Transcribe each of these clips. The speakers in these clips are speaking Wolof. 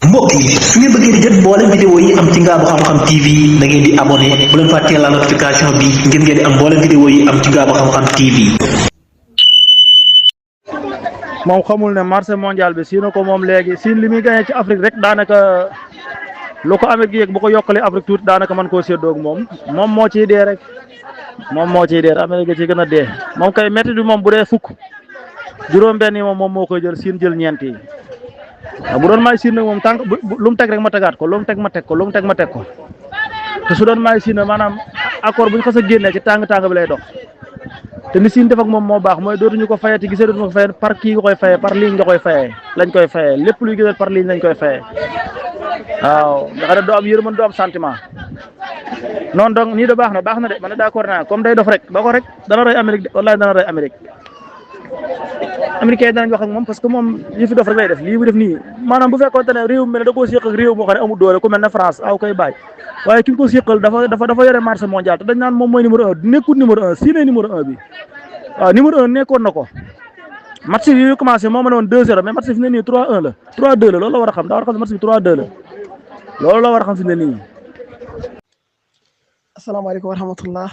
mbokk yi su ngeen bëggee di jot mboolem vidéo yi am ci Ngaabu Xam-Xam TV da ngeen di abonné bu leen fàttee la notification bi ngir ngeen di am mboolem vidéo yi am ci Ngaabu Xam-Xam TV. moom xamul ne marché mondial bi Siin ko moom léegi Siin li muy gagné ci Afrique rek daanaka lu ko Amérique yëg bu ko yokkalee Afrique tuuti daanaka mën koo séddoo ak moom moo ciy dee rek moom moo ciy dee Amérique ci gën a dee moom kay métti bi moom bu dee fukk juróom-benn yi moom moo koy jël Siin jël ñeent yi waaw bu doon maay Siin nag moom tànk lu mu teg rek ma tegaat ko lu mu teg ma teg ko lu mu teg ma teg ko te su doon maay Siin maanaam accord bu ñu xas a génnee ci tàng-tàng bi lay dox. te ni Siin def ak moom moo baax mooy dootuñu ko fayati gisee dootuñu ko fayee par kii nga koy fayee par ligne nga koy fayee lañ koy fayee lépp luy gisal par ligne lañ koy fayee waaw nga xam ne doo am yërmande doo am sentiment noonu donc nii de baax na de man de d'accord naa comme day dof rek ba ko rek dana roy Amérique de wallaahi dana roy Amérique américain yi danañ wax ak moom parce que moom yi fi dof rek lay def lii bu def nii maanaam bu fekkoon ne réew mi ne da koo séq ak réew moo xam ne amul doole ku mel ne France aw koy bàyyi waaye ki ko séqal dafa yore marché mondial te dañ naan moom mooy numéro 1 nekkul numéro 1 Siin numéro 1 bi waaw numéro 1 nekkoon na ko match bi yu commencé moo ma ne woon 2-0 mais match bi fi ne nii 3-1 la 3-2 la loolu la war a xam daa war a xam ne match bi 3-2 la loolu la war a xam fi ne nii. asalaamaaleykum wa rahmatullah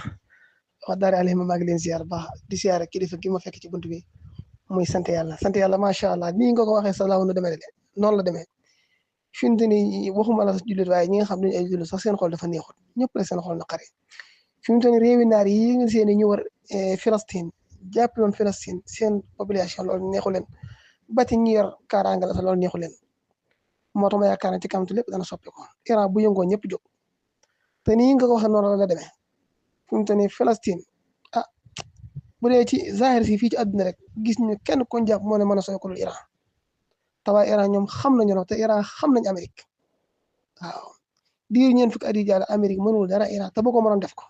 wax daari alayhima maa ngi leen ziar baax di ziar kilifa gi ma fekk ci bunt bi muy sant yàlla macha allah nii nga ko waxee sa laaw nu demee de noonu la demee fi mu nii waxuma la jullit waaye ñi nga xam ne ay jullit sax seen xol dafa neexut ñëpp la seen xol naqari fi mu nii réewi naar yi nga seen ñu war Palestine jàpp loon Palestine seen population loolu neexu leen bati ñi yor kaaraange la sax loolu neexu leen moo tax ma yaakaar ne ci kanam lépp dana soppi ko Iran bu yëngoo ñëpp jóg te nii nga ko waxee noonu la demee fi mu nii Palestine bu dee ci zahir si fii ci àdduna rek gis ñu kenn ku ñu jàpp moo ne mën a sooy ko dul Iran te waa Iran ñoom xam nañu ne te Iran xam nañ Amérique waaw diir ñeen fukki at yi jàll Amérique mënul dara Iran te boo ko mënoon def ko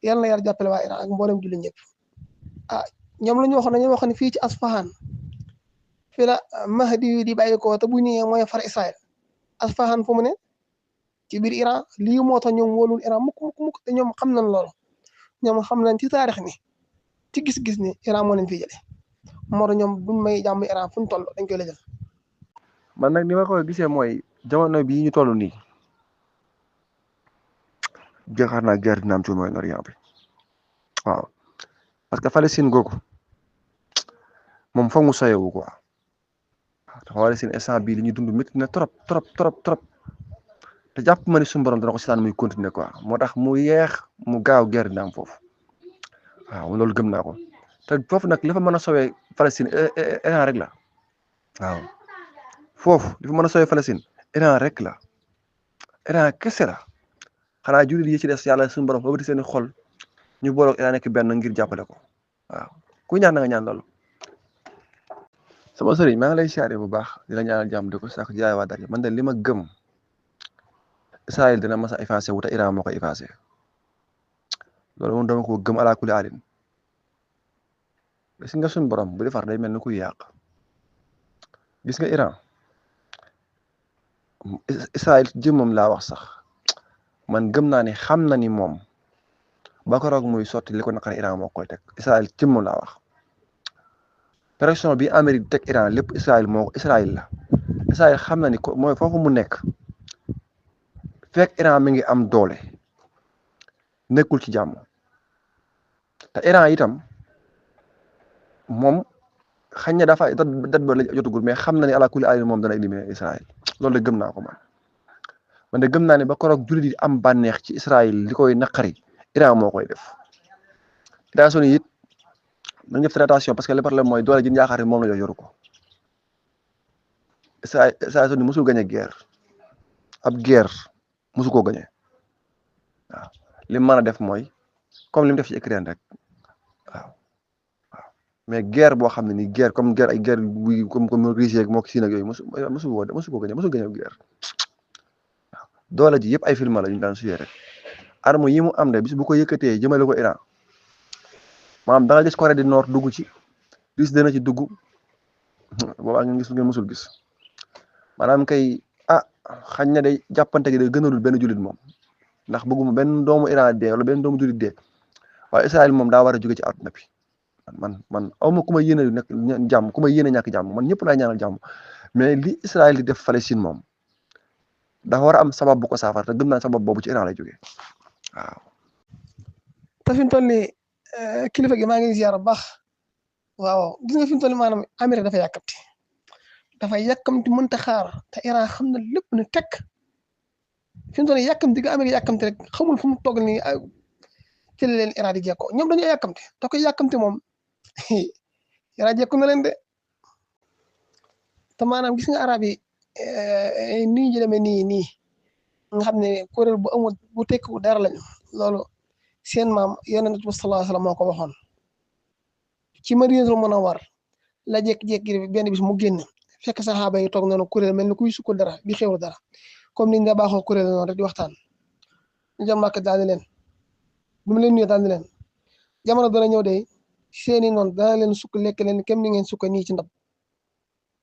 yàlla na yàlla jàppale waa Iran ak mboolem jullit ñëpp ñoom la ñu waxoon dañoo wax ne fii ci Asfahan fii la Mahdi di bàyyi ko te bu ñëwee mooy far Israël Asfahan fu mu ne ci biir Iran lii moo tax ñoom wóolul Iran mukk te ñoom xam nañ loolu ñoom xam nañ ci taarix ni ci gis-gis ni Iran moo leen fi jëlee moo tax ñoom buñ may jàmm Iran fu ñu toll dañ koy lëjal. man nag ni ma ko gisee mooy jamono bii ñu toll nii jaxaar naa guerre dina am ci Moyen-Orient bi waaw parce que Palestine googu moom foog mu soyewu quoi te Palestine instant bii li ñuy dund métti na trop te jàpp ma ni suñu borom dana ko seetaan muy continuer quoi moo tax mu yeex mu gaaw guerre dina am foofu waaw loolu gëm naa ko te foofu nag li fa mën a sowee Palestine Iran rek la waaw foofu li fa mën a sowee Palestine Iran rek la Iran kese la xanaa jullit yi ci des yàlla suñu borom fa bëti seeni xol ñu booloog Iran nekk benn ngir jàppale ko waaw ku ñaan na nga ñaan loolu. sama sëriñ maa ngi lay siyaare bu baax di la ñaanal jàmm di ko sax jaay waa dara man de li ma gëm Israël dina mas a effacé wu te Iran moo koy effacé loolu moom dama ko gëm ala kulli alin gis nga suñu borom bu defar day mel ni kuy yàq gis nga Iran Israël jëmmam laa wax sax man gëm naa ni xam na ni moom ba ko roog muy sotti li ko naqari Iran moo koy teg Israël jëmmam laa wax pression bi Amérique teg Iran lépp Israël la Israël xam na ni ko mooy foofu mu nekk fekk Iran mi ngi am doole nekkul ci jàmm te Iran itam moom xañ na dafa dat ba la jotagul mais xam na ni ala kulli alin moom dana éliminer Israël loolu de gëm naa ko man de gëm naa ne ba koroog jullit yi am bànneex ci Israël li koy naqari Iran moo koy def États-Unis it nañ def attention parce que le problème mooy doole ji yaakaar ne moom la yoru ko États-Unis mosul gañe guerre ab guerre mosu koo gañe waaw li mu mën a def mooy comme li mu def ci Ukraine rek waaw mais guerre boo xam ne ni guerre comme guerre ay guerre bu comme Russie ak moo Chine ak yooyu mosu koo gañe mosu gañe guerre waaw doole ji yëpp ay film la ñu daan suyee rek arme yi mu am de bis bu ko yëkkatee jëmale ko Iran maanaam da nga gis Corée du Nord dugg ci Russie dana ci dugg boobaa ngeen gis ngeen mosul gis maanaam kay xañ na day jàppante gi day gënalul benn jullit moom ndax bëgguma benn doomu Iran dee wala benn doomu jullit dee waaye Israël moom daa war a jóge ci àdduna bi man awma ku ma yéene nekk jàmm ku ma yéene ñàkk jàmm man ñëpp laay ñaanal jàmm mais li Israël di def Palestine moom dafa war a am sabab bu ko saafara te gëm naa sabab boobu ci Iran lay jógee waaw. te fi mu toll nii kilifa gi maa ngi ziar bu baax waaw gis nga fi mu toll nii maanaam Amérique dafa yàkkamti mënta xaar te Iran xam na lépp ne tekk fi mu toll nii yàkkamti ga Amérique yàkkamti rek xamul fu mu toll nii ci la leen Iran di jekkoo ñoom dañoo yàkkamti te ko yàkkamti moom Iran jekku na leen de te maanaam gis nga arab yi nii ñu demee nii nga xam ne kuréel bu amul bu tekkiwu dara lañu loolu seen maam yonent bi sallallahu alayhi wasallam moo ko waxoon ci Madinatul Munawwar la jékki-jékki benn bis mu génn fekk saxaaba yi toog noonu kuréel mel ni kuy sukkul dara di xewlu dara comme niñ da baaxoo kuréel noonu rek di waxtaan ñu jëm Màkka daal di leen bu mu leen nuyoo daal di leen jamono dana ñëw de seeni noonu dana leen sukk lekk leen kem ni ngeen sukk nii ci ndab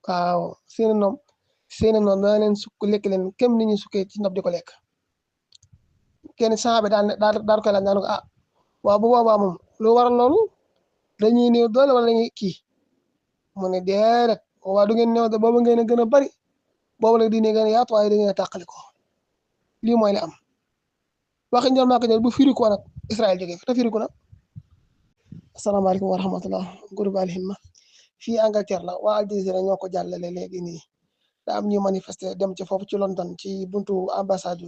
waaw seeni noonu dana leen sukk lekk leen kem ni ñu sukkee ci ndab di ko lekk kenn saxaaba daal koy laaj naan ko waaw bu boobaa moom lu waral loolu dañuy néew doole wala dañuy kii mu ne déedéet waa du ngeen néew de boobu ngeen a gën a bari boobu la diine gën a yaatu waaye da ngeen a tàqali ko lii mooy li am waxi njël maa ko jël bu firiku nag Israël jógee fi te firiku na asalaamaaleykum wa rahmatullah groupe Al Himma fii Angleterre la waa Al Jazeera ñoo ko jàllale léegi nii da am ñu manifester dem ci foofu ci London ci buntu ambassade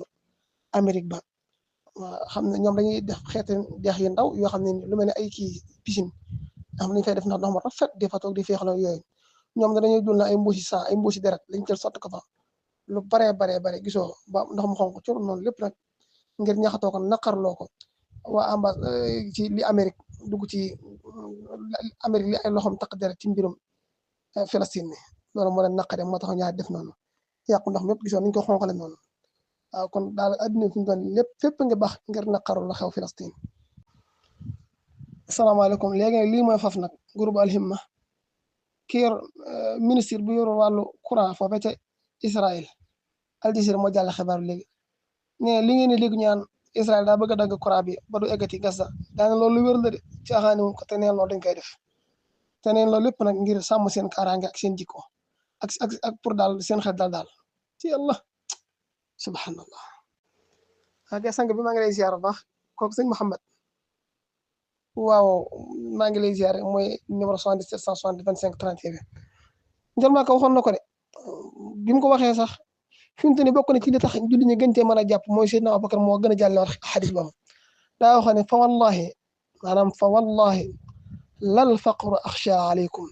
Amérique ba waaw xam ne ñoom dañuy def xeeti dex yu ndaw yoo xam ne lu mel ne ay kii piscine xam nañ fay def ndox mu rafet di fa toog di féexloo yooyu ñoom dañuy dul na ay mbuusi deret lañ jël sotti ko fa lu bare gisoo ba ndox mu xonk cur noonu lépp nag ngir ñaxatoo ko naqarloo ko waa ci li Amérique dugg ci Amérique li ay loxoom taq deret ci mbirum Palestine ni loolu moo leen naqare moo tax ñaar def noonu yàqu ndox mépp gisoo niñ ko xonqale noonu waaw kon daal adduna fi mu toll lépp fépp nga baax ngir naqaru la xew Palestine asalaamaaleykum léegi nag lii mooy faf nag groupe Al Himma ki yor ministre bu yor wàllu courant foofee ca Israël Al Jazeera moo jàll xibaar léegi ne li ngeen di dégg ñaan Israël daa bëgg a dagg courant bi ba du eggati Gaza daane loolu lu wér la de caaxaani ko te neen loolu dañ koy def te neen loolu lépp nag ngir sàmm seen kaaraange ak seen jikko ak pour daal seen xel daal ci yàlla subhanallah ak sang bi maa ngi lay ziar bu baax kooku sëñ Mouhamed waaw maa ngi lay ziar mooy numéro 77 160 25 31 njël maa ko waxoon na ko de bi mu ko waxee sax fi mu toll nii bokk na ci li tax julli ñi gën cee mën a jàpp mooy Seydina Abubakar moo gën a jàlle wax xadis boobu daa waxoon ne fa wallahi lal faqru axsha alaykum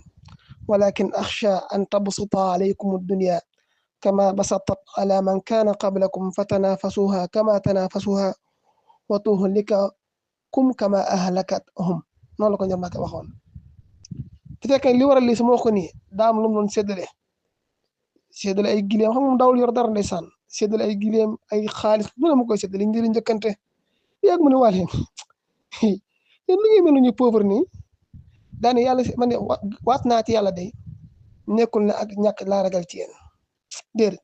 walakin axsha an tabsuta alaykum ad-dunya kama basatat ala man kana qablakum fatanafasuha kama tanafasuha wa tuhlikakum kama ahlakathum noonu la ko njël maa ko waxoon te fekk li waral lii sama wax ko nii daa am lu mu doon séddale ay gileem xam nga dawul yor dara ndeysaan séddale ay gileem ay xaalis bu ne ma koy séddale ngir njëkkante yàgg mu ne waa leen yéen lu ngeen mel ñu pauvre nii daane yàlla man ne waat naa ci yàlla day nekkul ne ak ñàkk laa ragal ci yéen déedéet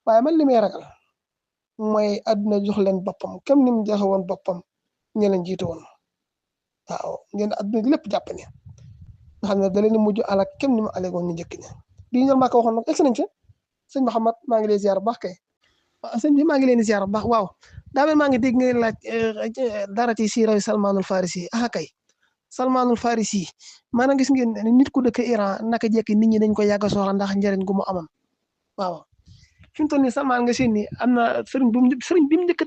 waaye man li may ragal mooy àdduna jox leen boppam comme ni mu joxe woon boppam ñe leen jiitu woon waaw ngeen àdduna lépp jàpp ne nga xam ne da leen mujj alak kem ni mu alegoon ñu njëkk ña lii ñor maa ko waxoon nag egsi nañ ca sëñ Mouhamed maa ngi lay ziar bu baax kay waaw sëñ bi maa ngi leen di ziar bu baax waaw daa mel maa ngi dégg nga laaj dara ci siira Salmanul Farisi kay Salmanul Farisi maanaam gis ngeen nit ku dëkk Iran naka jekk nit ñi dañ ko yàgg a soxla ndax njëriñ gu mu amoon waaw fi mu toll nii Salman nga seen ni am na sëriñ bi mu njëkk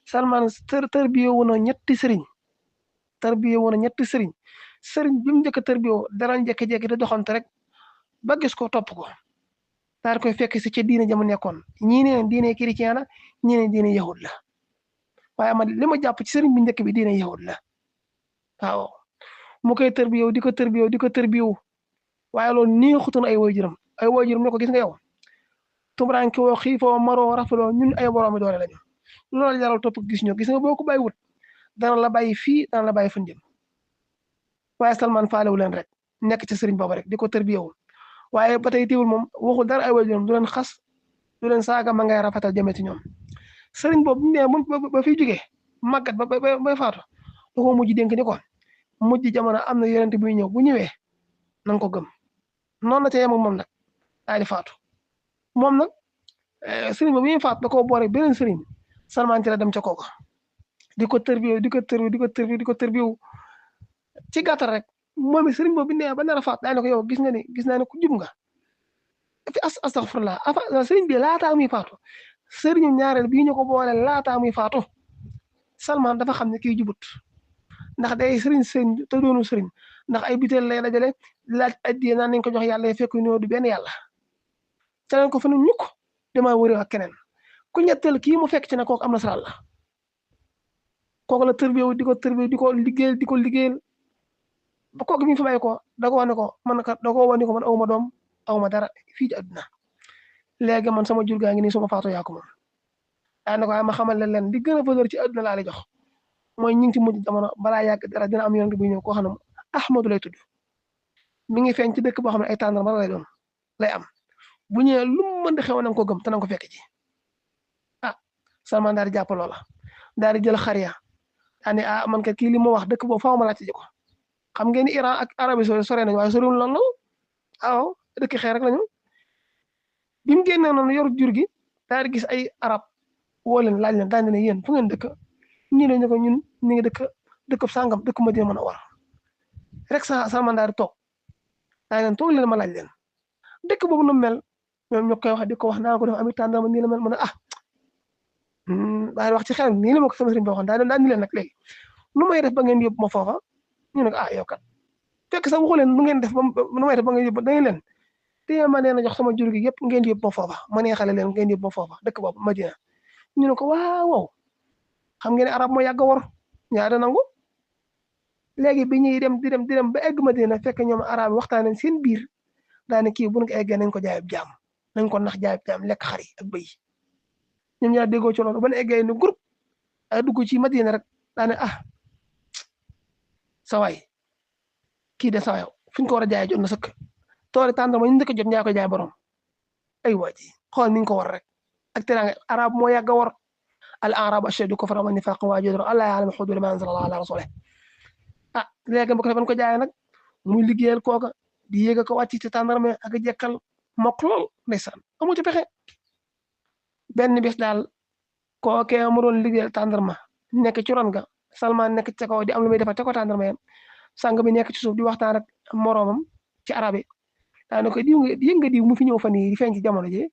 Salman tërbiye woon ñetti sëriñ sëriñ bi mu njëkk tërbiye dara njëkk-jekki di doxante rek ba gis ko topp ko daal koy fekk si ca diine jamu nekkoon ñii ne diine chrétien la ñii ne diine yahud la waaye man li ma jàpp ci sëriñ bi njëkk bi diine yahud la waaw mu koy tërbiyew di ko tërbiyew waaye loolu nii xutoon ay waajuram ne ko gis nga yow tumuraanke woo xiifoo maroo rafaloo ñun ay boroomi doole lañu loolu jaral topp gis nga boo ko bàyyiwut dana la bàyyi fii dana la bàyyi fan jëm waaye Salman faalewu leen rek nekk ci sëriñ boobu rek di ko tërbiyew waaye ba tey teewul moom waxul dara ay waajuram du leen xas du leen saaga ma ngay rafetal jëmee ci ñoom sëriñ boobu ne ba fiy jógee màggat ba faatu da ko mujj dénk ni ko mujj jamono am na yonent buy ñëw bu ñëwee na nga ko gëm noonu la ca yem ak moom nag daal di faatu moom nag sëriñ ba muy faat da koo boole beneen sëriñ Salman ci la dem ca kooka di ko tërbiw di ko tërbiw di ko tërbiw di ko tërbiw ci gàttal rek moom it sëriñ boobu bi nee ba nar a faat daa ne ko yow gis naa ne ku jub nga fi astaghfirullah sëriñ bi laataa muy faatu sëriñu ñaareel bii ñu ko boole laataa muy faatu Salman dafa xam ne kii jubut ndax day sëriñ te doonu sëriñ ndax ay biteel lay dajale laaj addiye naan nañ ko jox yàlla fekk ñoo du benn yàlla ca leen ko fa nu ñukk damaa wëri ak keneen ku ñetteel kii mu fekk ci ne kooku am na saral la kooku la tërbiyewu di ko tërbiyewu di ko liggéeyal ba kooku bi ñu fa bàyyi ko da ko wax ne ko man kat da ko wax ne ko man awma doom awma dara fii ci àdduna léegi man sama jur gaa ngi nii suma faatu yaa ko moom daa ne ko ma xamal leen li gën a valeur ci àdduna laa lay jox mooy ñu ngi ci mujj jamono balaa yàgg dara dina am yonent bu ñëw koo xam ne Ahmadu lay tudd mi ngi feeñ ci dëkk boo xam ne ay tàndarma lay doon lay am bu ñëwee lu mu mën di xew na nga ko gëm te na nga ko fekk ci ah Salman daal di jàpp loola daal di jël xariya daal ne man kat kii li ma wax dëkk boobu faaw ma laajte ji ko xam ngeen ni Iran ak Arabie Saoudite sore nañu waaye soriwul lool waaw dëkk xeer rek lañu bi mu génnee noonu yor jur gi daal di gis ay arab woo leen laaj leen daal di ne yéen fu ngeen dëkk ñii ne ñu ko ñun ñu ngi dëkk sàngam dëkk Madina mën a war rek Salman daal di toog daa leen toog leen ma laaj leen dëkk boobu nu mel ñoom ñoo koy wax di ko wax naa ko def amit tàndama nii la mel mën a daal di wax ci xel nii la ma ko sama sëriñ bi waxoon daal ni leen nag léegi nu may def ba ngeen yóbbu ma foofa ñu ne ko yow kat fekk sax waxu leen nu ngeen def ba nu may def ba ngeen yóbbu dañu leen téye ma leen a jox sama jur gi yëpp ngeen yóbbu ma foofa ma neexale leen ngeen yóbbu ma foofa dëkk boobu Madina ñu ne ko waaw xam ngeen ne arab moo yàgg a wor ñaare nangu léegi bi ñuy dem di dem ba egg Madina fekk ñoom arab yi waxtaan nañ seen biir daane kii bu ñu ko eggee nañ ko jaayab jaam nañ ko nax jaayab jaam lekk xari ak bëy ñoom ñaar déggoo ci loolu ba ñu eggee ni groupe dugg ci Madina rek daane sawaay kii de sawaay fi ñu ko war a jaayee jot na sëkk toori tàndama ñu njëkk a jot ñaa koy jaay borom ay waa ji xool ni ñu ko war rek ak teraanga arab moo yàgg a war al arabu ashaddu kufran wa nifaqan wa ajdaru alla ya'lamu hududa ma anzala Allahu ala rasulih léegi bu ko defoon ko jaayee nag muy liggéeyal kooka di yéeg a ko wàcc ci tàndarme ak jekkal mokk lool ndeysaan amu ci pexe benn bés daal kookee mu doon liggéeyal tàndarma nekk ci ron ga Salman nekk ci kaw di am lu muy defar te ko tàndarma yam sang bi nekk ci suuf di waxtaan ak moroomam ci arab yi daanaka ko yëg nga diw mu fi ñëw fan yii di feeñ ci jamono ji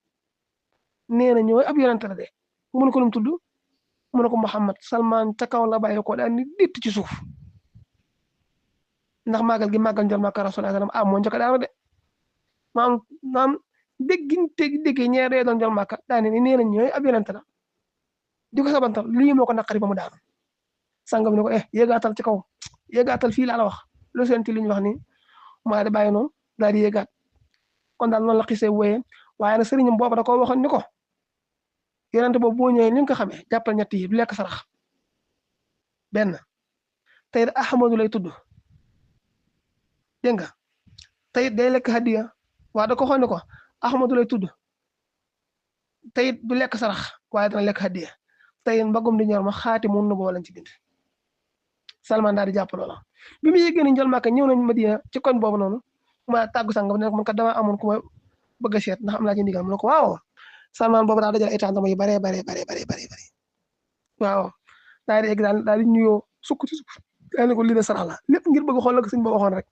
nee na ñooy ab yonent la de mu ne ko lu mu tudd mu ne ko Muhammad Salman ca kaw la bàyyi ko daal ni ditt ci suuf ndax màggal gi màggal njol Makka Rasulullah sallam moo njëkk a daanu de maam déggee ñeer dee doon njol Makka daane ni nee na ñooy ab yonent la di ko sabantal lii moo ko naqari ba mu daanu sangam ne ko yéegaatal ci kaw yéegaatal fii laa la wax lu seen ci li ñu wax ni maa di bàyyi noonu daal di yéegaat kon daal noonu la xisee wéyee waaye nag sëriñam boobu da koo waxoon ni ko yonent boobu boo ñëwee ni nga ko xamee jàppal ñett yi du lekk sarax benn tey Ahmadu lay tudd dégg nga tey day lekk hadiya waaye da ko xool ni ko Ahmadu lay tudd tey du lekk sarax waaye dana lekk hadiya tey mbagum di ñor ma xaati mun na boo lañ ci bind Salman daal di jàpp loola bi mu yéegee ni njël Màkka ñëw nañ Madina ci koñ boobu noonu ma tàggu sangam ne man kat dama amoon ku ma bëgg a seet ndax am naa ci ndigal mu ne ko waaw Salman boobu daal dajal ay tàndama yu bare waaw daal di egg daal di nuyoo sukk ci sukk daal ne ko lii de sarax la lépp ngir bëgg xool la ko sëñ ba waxoon rek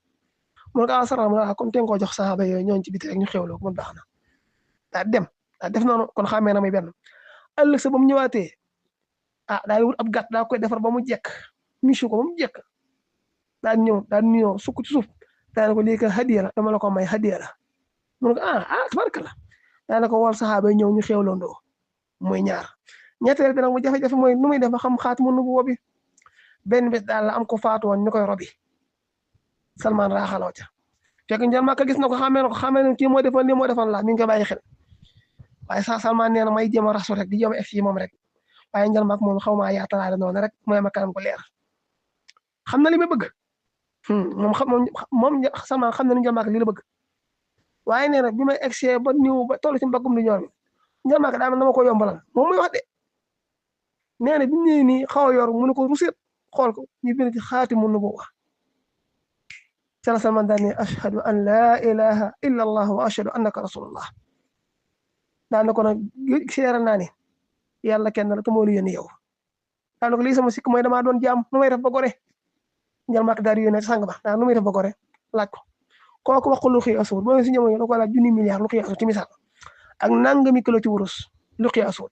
mu ne ko sarax mu ne comme te nga koo jox saxaaba yooyu ñooñu ci biti rek ñu xewloo ko man baax na daal dem daal def noonu kon xàmmee na muy benn ëllëg sa ba mu ñëwaatee daal di wut ab gàtt daa koy defar ba mu jekk michu ko ba mu jekk daal di ñëw daal di nuyoo sukk ci suuf daal ko lii ka hadiya la dama la ko may hadiya la mu ne ko tabaraka daal ko wol saxaaba yi ñëw ñu xewlandoo muy ñaar ñetteel bi nag mu jafe-jafe mooy nu muy def ba xam xaatimu nubuwwa bi benn bés daal la am ko faatu woon ñu koy robi Salman raaxaloo ca fekk njël Màkka gis na ko xamee na kii moo defoon lii moo defoon laa mi ngi koy bàyyi xel waaye Salman nee na may jéem a rasu rek di jéem a ef yi moom rek waaye njël Màkka moom xaw maa yaatalaale noonu rek mooy ma kanam ko leer xam na li ma bëgg moom Salman xam na ni njël Màkka lii la bëgg waaye nee na bi may egsee ba ñëw ba toll ci mbaggum di ñoor mi njël Màkka daa dama ko yombalal moom muy wax de nee na bi mu ñëwee nii xaw a yor mu ne ko ruseet xool ko ñu bind ci xaatimu nubuwwa ca la Salman daal ne ashhadu an laa ilaha illa allah wa ashhadu annaka rasulullah daana ko nag seeral naa ne yàlla kenn la te moo la yónni yow daana ko lii sama sikk mooy damaa doon jaam nu may def ba gore njal màkk daal di yónnee sang ba daa nu may def ba gore laaj ko kooku wax ko lu xëy asuut boo si ñëw da ko laaj junni milliard lu xëy asuut ci misaal ak nangami kilo ci wurus lu xëy asuut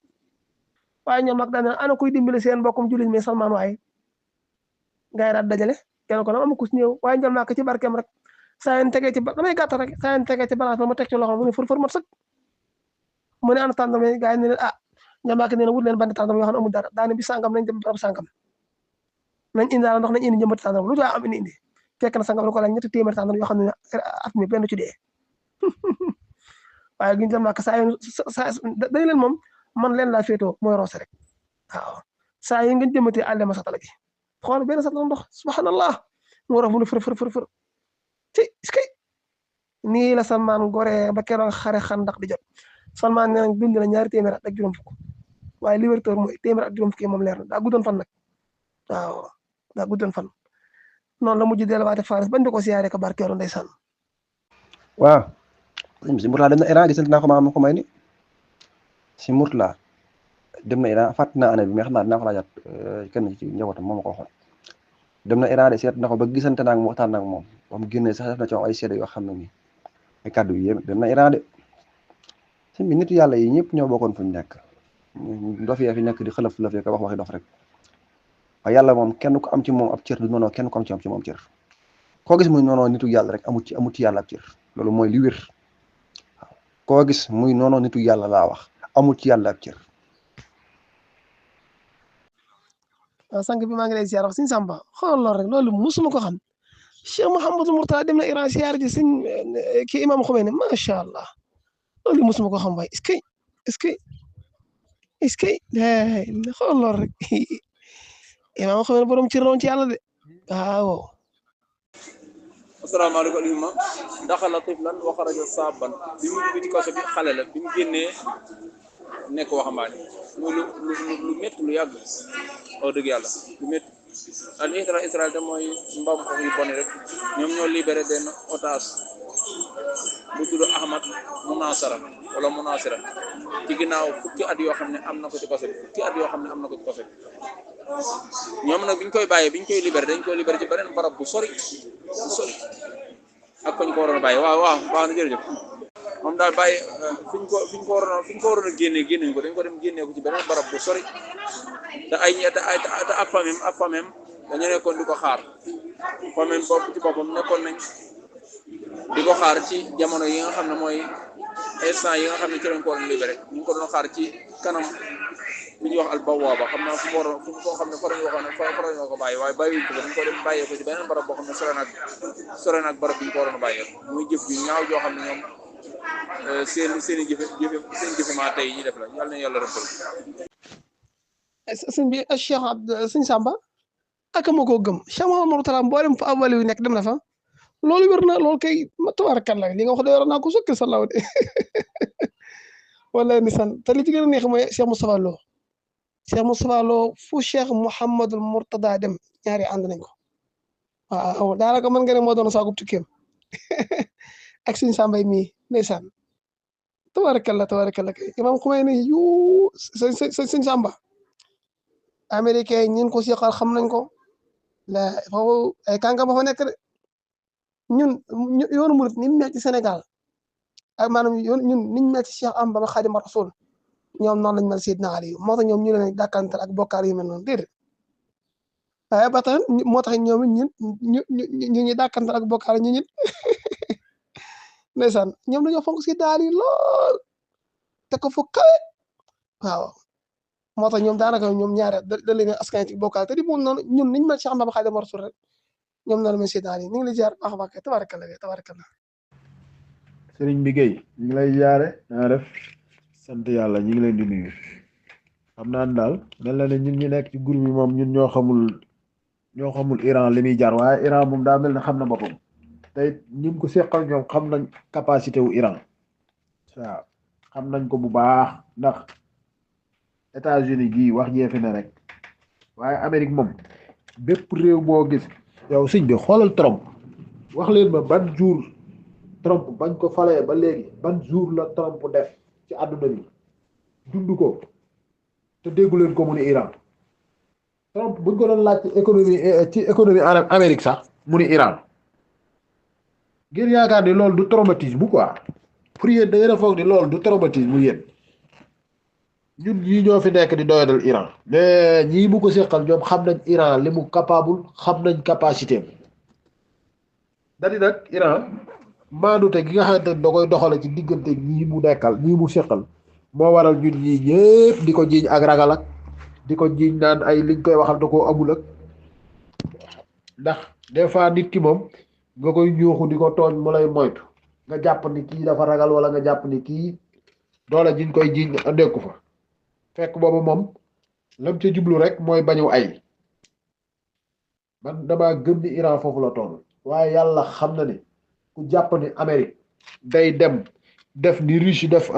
waaye njal màkk daal ne ana kuy dimbali seen mbokkum jullit mi Salmaan waaye gars yi daal dajale kenn ko nag am ku si ñëw waaye njal màkk ci barkeem rek saa yéen tegee ci damay gàttal rek saa yéen tegee ci balance ba ma teg ci loxo mu ne fur mat sëkk mu ne ana tàndam gars yi ne leen njal màkk nee na wut leen bandi tàndam yoo xam ne amul dara daane bi sàngam nañ dem barab sàngam nañ indi daal ndox nañ indi njëmbati tàndam lu daa am indi fekk na sàngam da ko laaj ñetti téeméer tàndam yoo xam ne at mi benn ci dee waaye gi njal màkk saa yéen dañ leen moom man leen laa féetoo mooy roose rek waaw saa yi ngeen jëmbatee àlle ma satala gi xool benn satala ndox subhanallah mu war a fu fër ci iskay nii la Salmaan gore ba keroog xare Xandaq di jot Salmaan nee nañ dund na ñaari téeméer at ak juróom fukk waaye li wértoor mooy téeméer at juróom fukk yi moom leer na daa guddoon fan nag waaw daa guddoon fan noonu la mujj delluwaate Faris bañ di ko siyaare ko barkeeru ndeysaan waaw si Mourtala dem na Iran gisante naa ko ma ko may ni si Mourtala dem na Iran fàtt naa année bi mais xam naa dinaa ko laajaat kenn ci njabootam moo ma ko waxoon dem na Iran de seet na ko ba gisante naa ak mu waxtaan ak moom ba mu génnee sax def na ci ay seede yoo xam ne nii ay kàddu yu yéeme dem na Iran de si bi nitu yàlla yi ñëpp ñoo bokkoon fu ñu nekk ndof yee fi nekk di xëlëf lëf ko wax waxi dof rek waaye yàlla moom kenn ko am ci moom ab cër du noonu kenn ko am ci moom cër koo gis muy noonu nitu yàlla rek amut ci yàlla ab cër loolu mooy li wér waaw koo gis muy noonu nitu yàlla laa wax amut ci yàlla ab cër. waaw sang bi maa ngi lay ziar wax sëñ Samba xool loolu rek loolu musuma ko xam Cheikh Mouhamadou Mourtada dem na Iran ziar ji sëñ kii Imam Khomeini macha allah loolu musuma ko xam waaye est-ce que xool loolu rek Imam Khomeini borom cër la woon ci yàlla de waaw. asalaamaaleykum alima daxala tiflan wa xaraja saaban bi mu dugg ci kaso bi xale la bi mu génnee nekk waxambaane muy lu métti lu yàgg wax dëgg yàlla lu métti al Israël te mooy mbaam ko yu boni rek ñoom ñoo libéré benn otage bu tudd Ahmad Munasara wala Munasira ci ginnaaw fukki at yoo xam ne am na ko ci kaso bi ñoom nag biñ koy libéré dañ koy libéré ci beneen barab bu sori ak ko ñu ko waroon a bàyyi waaw baax na jërëjëf moom daal bàyyi fi ñu ko waroon a génnee ko dañ ko dem génnee ko ci beneen barab bu sori te ab famem dañu nekkoon di ko xaar famem bopp ci boppam nekkoon nañ di ko xaar ci jamono yi nga xam ne mooy instant yi nga xam ne ci lañ ko waroon libéré ñu ngi ko doon xaar ci kanam bi ñuy wax al bawaaba xam naa fu ko xam ne fa lañ waxoon ne fa lañ ko bàyyi waaye bàyyiwuñ ko dañ ko dem bàyyee ko ci beneen barab boo xam ne sore naag barab bi ñu ko waroon a bàyyee muy jëf ju ñaaw joo xam ne ñoom seen jëfe maa tey ñi def la yàlla na yàlla rëbbal sëñ bi Cheikh sëñ Samba ak ma koo gëm Cheikh Mouhamadou Mourtada mboolem fa ab waliyu nekk dem na fa loolu wér na loolu kay ma tabarakallah li nga wax de war naa ko sukk sallaw de wala ni san te li ci gën a neex mooy Cheikh Moustapha Lo fu Cheikh Mouhamadou Mourtada dem ñaari ànd nañ ko waaw daanaka mën nga ne moo doon saagub tukkeem ak sëñ Samba mii ndeysaan tabarakallah kay Imam Khomeini yu sëñ Samba américain yi ñin ko siqal xam nañ ko la foofu ay kàngam fa nekk de ñun yoonu murit ni mu mel ci Sénégal ak maanaam ñun niñ mel ci Cheikh Amba ba Xaadimu Rasuul ñoom noonu lañ mel Seydina Ali moo tax ñoom ñu leen dàkkantal ak bokkaar yu mel noonu déedéet waaye ba tax moo tax ñoom ñu dàkkantal ak bokkaar ñu ndeysaan ñoom dañoo fonk Seydina Ali lool te ko fu kawe waaw moo tax ñoom daanaka ñoom ñaare da leen askan ci bokkaar te di moom noonu ñun niñ mel Cheikh Amba ba Xaadimu Rasuul rek ñoom noonu mel Seydina Ali ñu ngi lay ziar baax a baax tabarakallah Sëriñ bi Guèye ñu ngi lay ziare naa def sant yàlla ñu ngi leen di nuyu xam naa daal mel na ne ñun ñu nekk ci groupe bi moom ñun ñoo xamul Iran li muy jar waaye Iran moom daa mel ne xam na boppam tey ñun ko seqal ñoom xam nañ capacité wu Iran waaw xam nañ ko bu baax ndax États-Unis gii wax jeefi ne rek waaye Amérique moom bépp réew boo gis yow sëñ bi xoolal Trump wax leen ma ban jour Trump bañ ko falee ba léegi ban jour la Trump def ci àdduna bi dund ko te déggu leen ko mu ni Iran Trump buñ ko doon laaj ci économie Amérique sax mu ni Iran ngeen yaakaar ni loolu du traumatisme bu quoi pour yéen da ngeen a foog ni loolu du traumatisme mu yéen ñun ñii ñoo fi nekk di doyadal Iran mais ñii bu ko seqal ñoom xam nañ Iran li mu capable xam nañ capacité am dadi nag Iran maandute gi nga xamante ne da koy doxale ci diggante ñii mu nekkal ñii mu seqal moo waral ñun ñii ñëpp di ko jiiñ ak ragal ak di ko jiiñ naan ay liñ koy waxal da koo amul ak ndax des fois nit ki moom nga koy ñuuxu di ko tooñ mu lay moytu nga jàpp ni kii dafa ragal wala nga jàpp ni kii doole jiñ koy jiiñ ndekku fa fekk boobu moom lam ca jublu rek mooy bañu ay man dama gëm ni Iran foofu la toll waaye yàlla xam na ni ku jàpp ni Amérique day dem def ni Russie def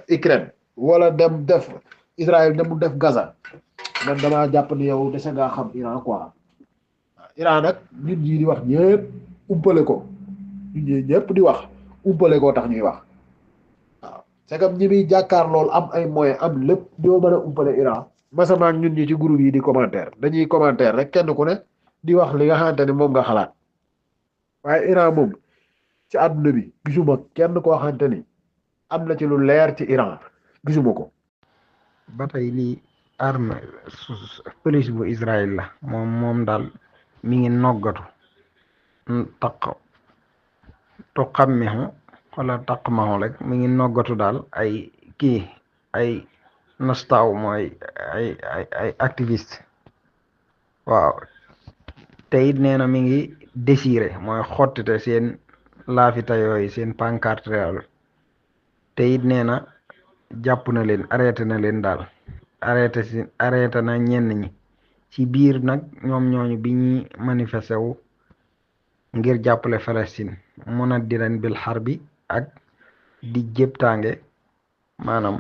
Ukraine wala dem def Israël dem def Gaza man damaa jàpp ni yow dese ngaa xam Iran quoi Iran nag ñun ñii di wax ñëpp umpale ko ñun ñii ñëpp di wax umpale koo tax ñuy wax waaw c'est comme ñi muy jàkkaar lool am ay moyens am lépp ñoo mën a umpale Iran masama ñun ñi ci groupe yi di commentaire dañuy commentaire rek kenn ku ne di wax li nga xamante ni moom nga xalaat waaye Iran moom ci àdduna bi gisuma kenn koo xamante ni am na ci lu leer ci Iran gisuma ko ba tey lii arme police bu Israël la moom daal mi ngi noggatu taq wala taq maxu rek mi ngi noggatu daal ay kii ay nastaw mooy ay activiste waaw te it nee na mi ngi désiré mooy xottite seen laafita yooyu seen pancarte réew te it nee na jàpp na leen arrêté na leen daal arrêté na ñenn ñi ci biir nag ñoom ñooñu bi ñuy manifesté wu ngir jàppale Palestine mun a diran bil xar bi ak di jëptaange maanaam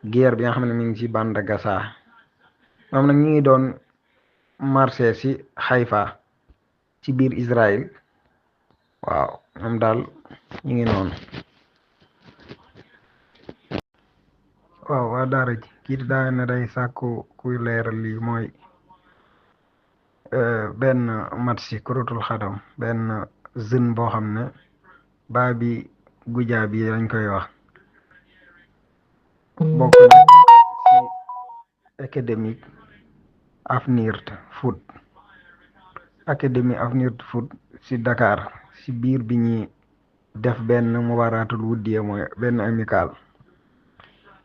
guerre bi nga xam ne mi ngi ci bande Gaza moom nag ñu ngi doon marché ci Haïfa ci biir Israël waaw moom daal ñu ngi noonu waaw waa daara ji kii daa ne day sàkku kuy leeral lii mooy benn match ci kuréetul xadam benn jeune boo xam ne baa bi gujaa bi lañ koy wax bokk na ci académique Avenir Foot ci Dakar ci biir bi ñuy def benn mubaaraatul wuddiya mooy benn amical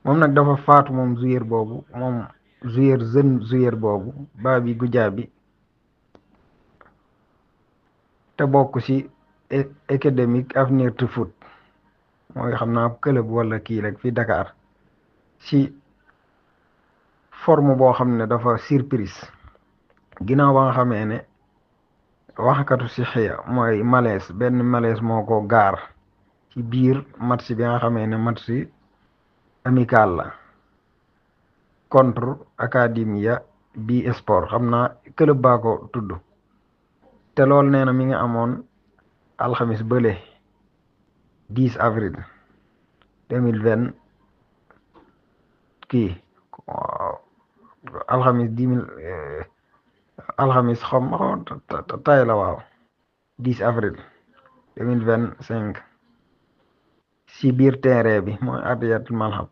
moom nag dafa faatu moom joueur boobu moom jeune joueur boobu baa bi gujaa bi te bokk ci académique Avenir Foot mooy xam naa club wala kii rek fi Dakar ci forme boo xam ne dafa surprise ginnaaw ba nga xamee ne waxkatu si xiya mooy benn malaise moo ko gaar ci biir match bi nga xamee ne match amical la contre Academia bi sport xam naa club baa ko tudd te loolu nee na mi ngi amoon alxamis bële 10 avril 2020 kii alxamis 10 alxamis xam tay la waaw 10 avril 2025 si biir terrain bi mooy Ardiyat Malhab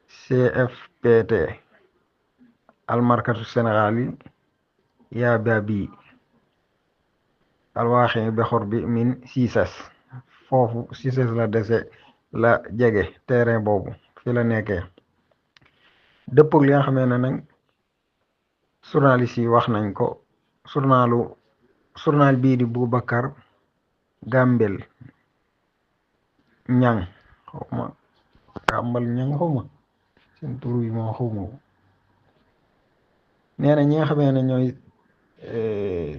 CFPT almarkatu Sénégal yi yaa baabi alwaaxi bexor bi min Cissés foofu Cissés la dese la jege terrain boobu fi la nekkee dëppog li nga xamee ne nag journaliste yi wax nañ ko journal bii di Boubacar Gambel ñang xawma Gambal ñang xawma seen tur yi moo xawma ko nee na ñi nga xamee ne ñooy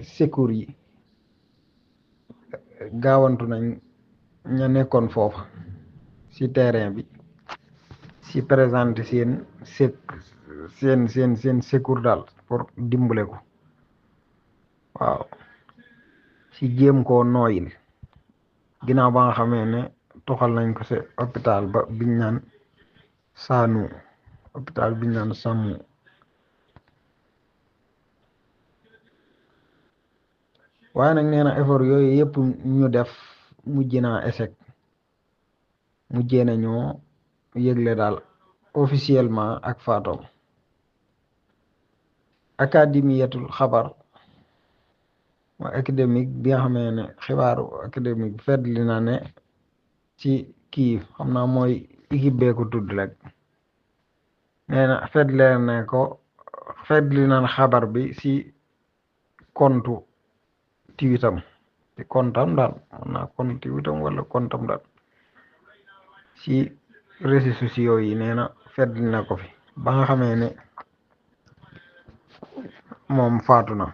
secours yi gaawantu nañ ña nekkoon foofa ci terrain bi ci présenté seen secours daal pour dimbale ko waaw ci jéem koo nooyil ginnaaw ba nga xamee ne toxal nañ ko ci hôpital ba biñ naan Saanu hôpital biñ naan Sàmmu waaye nag nee na effort yooyu yëpp ñu def mujj naa échec mujjee nañoo yëgle daal officiellement ak faatoom académiyatul xabar mooy académique bi nga xamee ne xibaaru académique fedli na ne ci kii xam naa mooy équipe bee ko tudd rek nee na fedli na xabar bi ci kontu tiwitam ci kontam daal xam naa kontu tiwitam wala kontam daal ci réseaux sociaux yi nee na fedli na ko fi ba nga xamee ne moom faatu na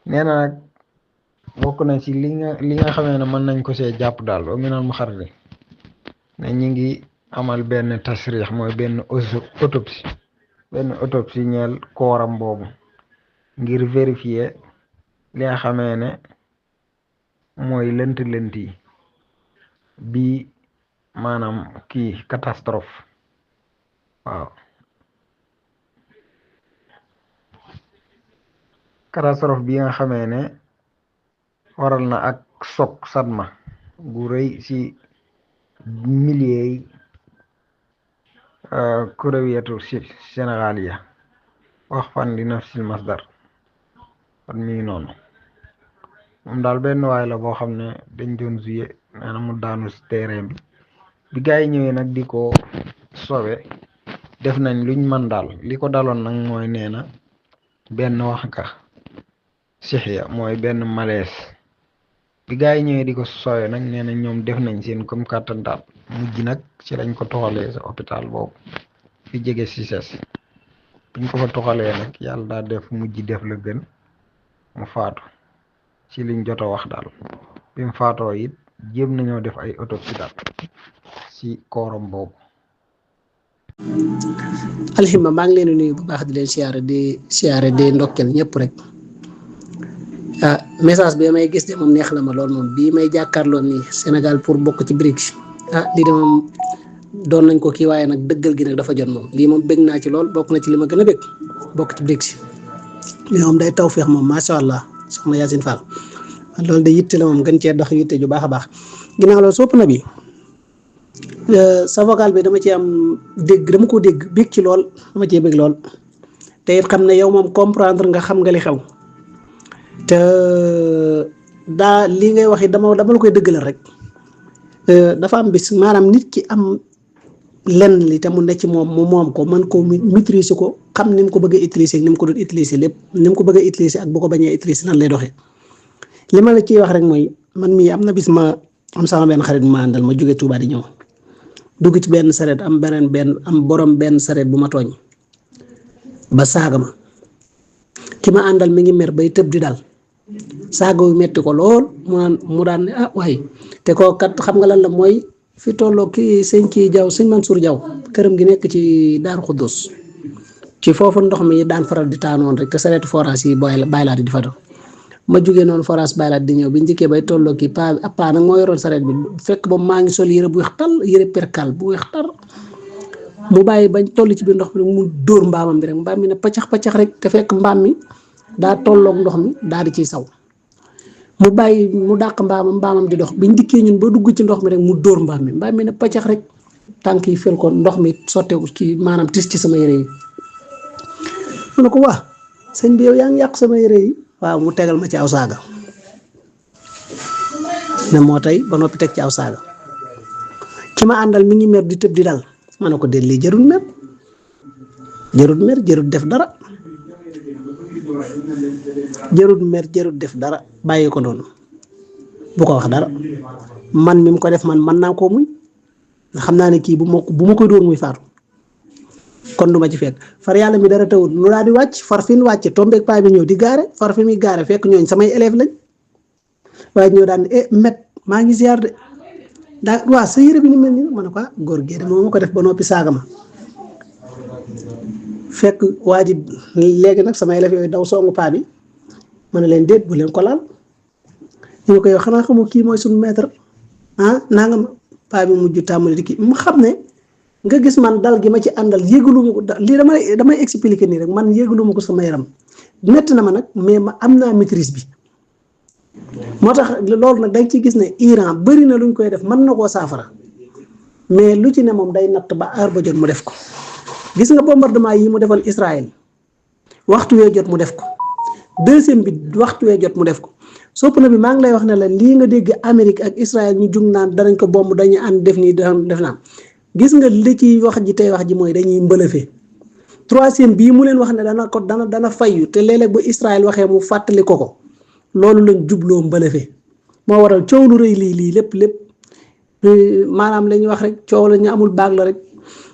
nee na nag bokk na ci li nga xamee ne mën nañ ko see jàpp daal ba minal mu xarri ne ñi ngi amal benn tasrix mooy benn autopsie ñeel kooram boobu ngir vérifier li nga xamee ne mooy lënt yi bi maanaam kii catastrophe waaw catastrophe bi nga xamee ne waral na ak choc sadma gu rëy ci milliers yi kuréwetu Sénégal ya wax fan di nafsil masdar kon mi ngi noonu moom daal benn waay la boo xam ne dañ doon joué nee na mu daanu ci terrain bi gars yi ñëwee nag di ko sowe def nañ luñ man daal li ko daloon nag mooy nee na benn wax nga sixiya mooy benn malaise bi gars yi ñëwee di ko sowe nag nee na ñoom def nañ seen comme kàttan daal mujj nag ci lañ ko toxalee sa hôpital boobu fi jege Cissés biñ ko fa toxalee nag yàlla daa def mujj def la gën mu faatu ci liñ jot a wax daal bi mu faatoo it jéem nañoo def ay autopsie daal ci kooram boobu. alxima maa ngi leen di nuyu bu baax di leen siyaare di ndokkeel ñëpp rek message bi may gis de moom neex na ma lool moom bii may jàkkaarloo nii Sénégal pour bokk ci BRICS lii de moom doon nañ ko kii waaye nag dëggal gi nag dafa jot moom lii moom bëgg naa ci lool bokk na ci li ma gën a bëgg bokk ci BRICS lii moom day taw feex moom macha allah soxna Yacine Fall loolu de yitte la moom gën cee dox yitte ju baax a baax ginnaaw loolu sopp na bi sa vocal bi dama ci am dama ko dégg bëgg ci lool dama cee bëgg lool te it xam ne yow moom comprendre nga xam nga li xew te daa lii ngay wax it dama la koy dëggalal rek dafa am bis maanaam nit ki am lenn li te mu ne ci moom mu moom ko mën koo maîtriser ko xam ni mu ko bëgg a utiliser ni mu ko doon utiliser lépp ni mu ko bëgg a utiliser ak bu ko bañee utiliser nan lay doxee li ma la ciy wax rek mooy man mii am na bis ma am sama benn xarit ma àndal ma jóge Touba di ñëw dugg ci benn sareet am borom benn sareet bu ma tooñ ba saaga ma ki ma àndal mi ngi mer bay tëb di dal saaga yu metti ko lool mu daan ne waaye te koo kat xam nga lan la mooy fi tolloo kii sëñ Mansour Diaw këram gi nekk ci Daaru Xuddus ci foofu ndox mi daan faral di taanoon rek te sareetu forage yi baylaat di fa doon ma jógee noonu forage baylaat di ñëw bi njëkkee bay tolloo kii paa nag moo yoroon sareet bi fekk ba maa ngi sol yére bu weex tal yére perkal bu weex tar mu bàyyi bañ toll ci biir ndox mi mu dóor mbaamam bi rek mbaam mi ne paccax rek te fekk mbaam mi daa tolloog ndox mi daal di ciy saw mu bàyyi mu dàq mbaamam di dox biñ dikkee ñun ba dugg ci ndox mi rek mu dóor mbaam mi ne paccax rek tànk yi fel ko ndox mi sotteeku ci maanaam tis ci sama yére yi mu ne ko waa sëñ bi yow yaa ngi yàq sama yére yi waaw mu tegal ma ci aw saaga ne moo tey ba noppi teg ci aw saaga ki ma àndal mi ngi mer di tëb di dal ma ne ko déet lii jarul mer jarul def dara jarul def dara bàyyi ko noonu bu ko wax dara man mi mu ko def man naa koo muñ xam naa ne kii bu ma koy dóor muy faatu kon du ma ci fekk far yàlla mi dara tawut nu daal di wàcc far fi ñu wàcce tombeeg paa bi ñëw di gaare far fi muy gaare fekk ñooñ samay élève lañ waaye ñëw daan met maa ngi ziar de daa waa sa yére bi ni mel nii ma ne ko góor gee de moo ma ko def ba noppi saaga ma fekk waa ji léegi nag sama élève yooyu daw songu paa bi ma ne leen déet bu leen ko laal ñu ne ko yow xanaa xamoo kii mooy suñu maître naa nga paa bi mujj tàmbali di kii mu xam ne nga gis man dal gi ma ci àndal yégalu ma ko lii damay expliquer nii rek man yégalu ma ko sama yaram métti na ma nag mais ma am naa maîtrise bi moo tax loolu nag dañ ci gis ne Iran bëri na luñ koy def mën na koo saafara mais lu ci ne moom day natt ba heure ba jot mu def ko gis nga bombardement yi mu defal Israël waxtu wee jot mu def ko deuxième bi waxtu wee jot mu def ko sopp na bi maa ngi lay wax ne la lii nga dégg Amérique ak Israël ñu jug naan danañ ko bomb dañuy ànd def nii def naa gis nga li ci wax ji tey wax ji mooy dañuy mbëlëfee troisième bii mu leen wax ne dana fayu te léeg-léeg bu Israël waxee mu fàttali ko loolu lañ jubloo mbëlëfee moo waral coow lu rëy lii lépp maanaam la ñuy wax rek coow la ñu amul baag la rek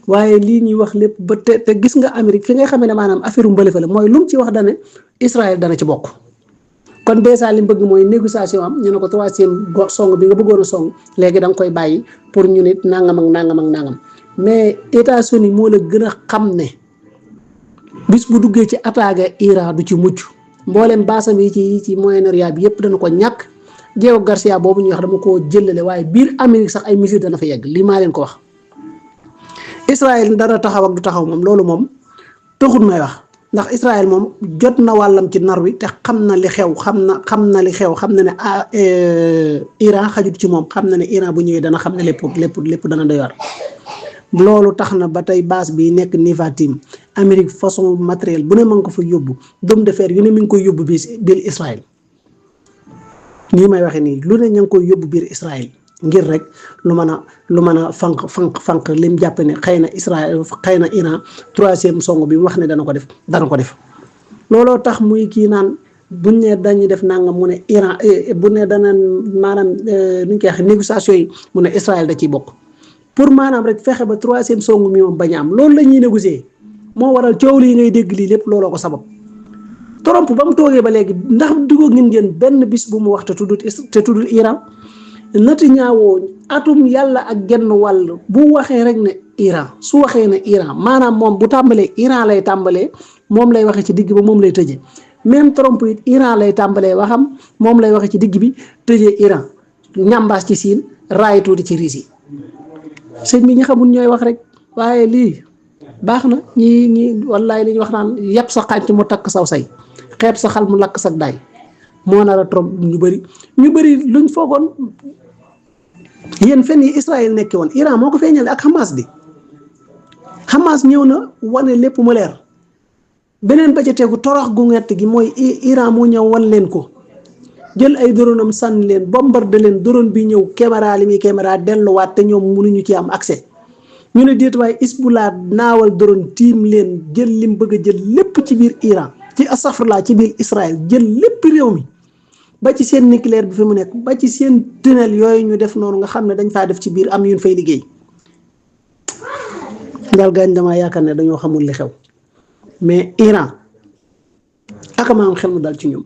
waaye lii ñuy wax lépp ba te gis nga Amérique fi ngay xamee ne maanaam affaire mbëlëfe la mooy lu mu ci wax dane Israël dana ci bokk kon dèjà li mu bëgg mooy négociation am ñu ne ko troisième song bi nga bëggoon a song léegi da nga koy bàyyi pour ñu nit nangam ak nangam mais États-Unis moo la gën a xam ne bis bu duggee ci attaque Iran du ci mucc mboolem baasam yi ci Moyen-Orient bi yépp dana ko ñàkk Diego Garcia boobu ñuy wax dama koo jëlale waaye biir Amérique sax ay missile dana fa yegg lii maa leen ko wax Israël dara taxaw ak du taxaw moom loolu moom taxut may wax ndax Israël moom jot na wàllam ci nar wi te xam na li xew xam na ne Iran xajut ci moom xam na ne Iran bu ñëwee dana xam ne lépp dana doy waar loolu tax na ba tey base bi nekk Nevatim Amérique façon matériel bu ne ma ngi ko fa yóbbu dôme de fer yu ne mi ngi koy yóbbu biir Israël nii may waxee nii lu ne ña ngi koy yóbbu biir Israël ngir rek lu mën a fanq lim jàpp ne xëy na Israël xëy na Iran troisième song bi mu wax ne dana ko def looloo tax muy kii naan buñ ne dañuy def nangam mu ne Iran bu ne dana maanaam ni ñu koy waxee négociation yi mu ne Israël da ciy bokk pour maanaam rek fexe ba troisième song mi moom bañ a am loolu la ñuy négocier moo waral coow lii ngay dégg lii lépp looloo ko sabab Trump ba mu toogee ba léegi ndax dugg ngeen benn bis bu mu wax te tuddul Iran Netanyahu atum yàlla ak genn wàll bu waxee rek ne Iran su waxee ne Iran maanaam moom bu tàmbalee Iran lay tàmbalee moom lay waxee ci digg ba moom lay tëjee même Trump it Iran lay tàmbalee waxam moom lay waxee ci digg bi tëjee Iran ñambaas ci siin raay tuuti ci Russie sëñ bi ñi xamul ñooy wax rek waaye lii baax na ñi wallaay li ñu wax naan yàpp sa xànc mu takk saw say xeeb sa xal mu lakk sa daay moo nar a Trump ñu bëri luñ foogoon yéen fen yi Israël nekki woon Iran moo ko feeñale ak Hamas bi Hamas ñëw na wane lépp mu leer beneen ba ca tegu torox gu ngett gi mooy Iran moo ñëw wan leen ko jël ay dronam sànni leen bombardé leen drone bi ñëw caméra li muy caméra delluwaat te ñoom mënuñu ci am accès ñu ne déet waaye Hezbollah naawal drone tiim leen jël lim bëgg a jël lépp ci biir Iran ci astafurlah ci biir Israël jël lépp réew mi ba ci seen nucléaire bi fi mu nekk ba ci seen tunnel yooyu ñu def noonu nga xam ne dañ faa def ci biir am yuñ fay liggéey daal gaañ damaa yaakaar ne dañoo xamul li xew mais Iran akama am xel mu dal ci ñoom.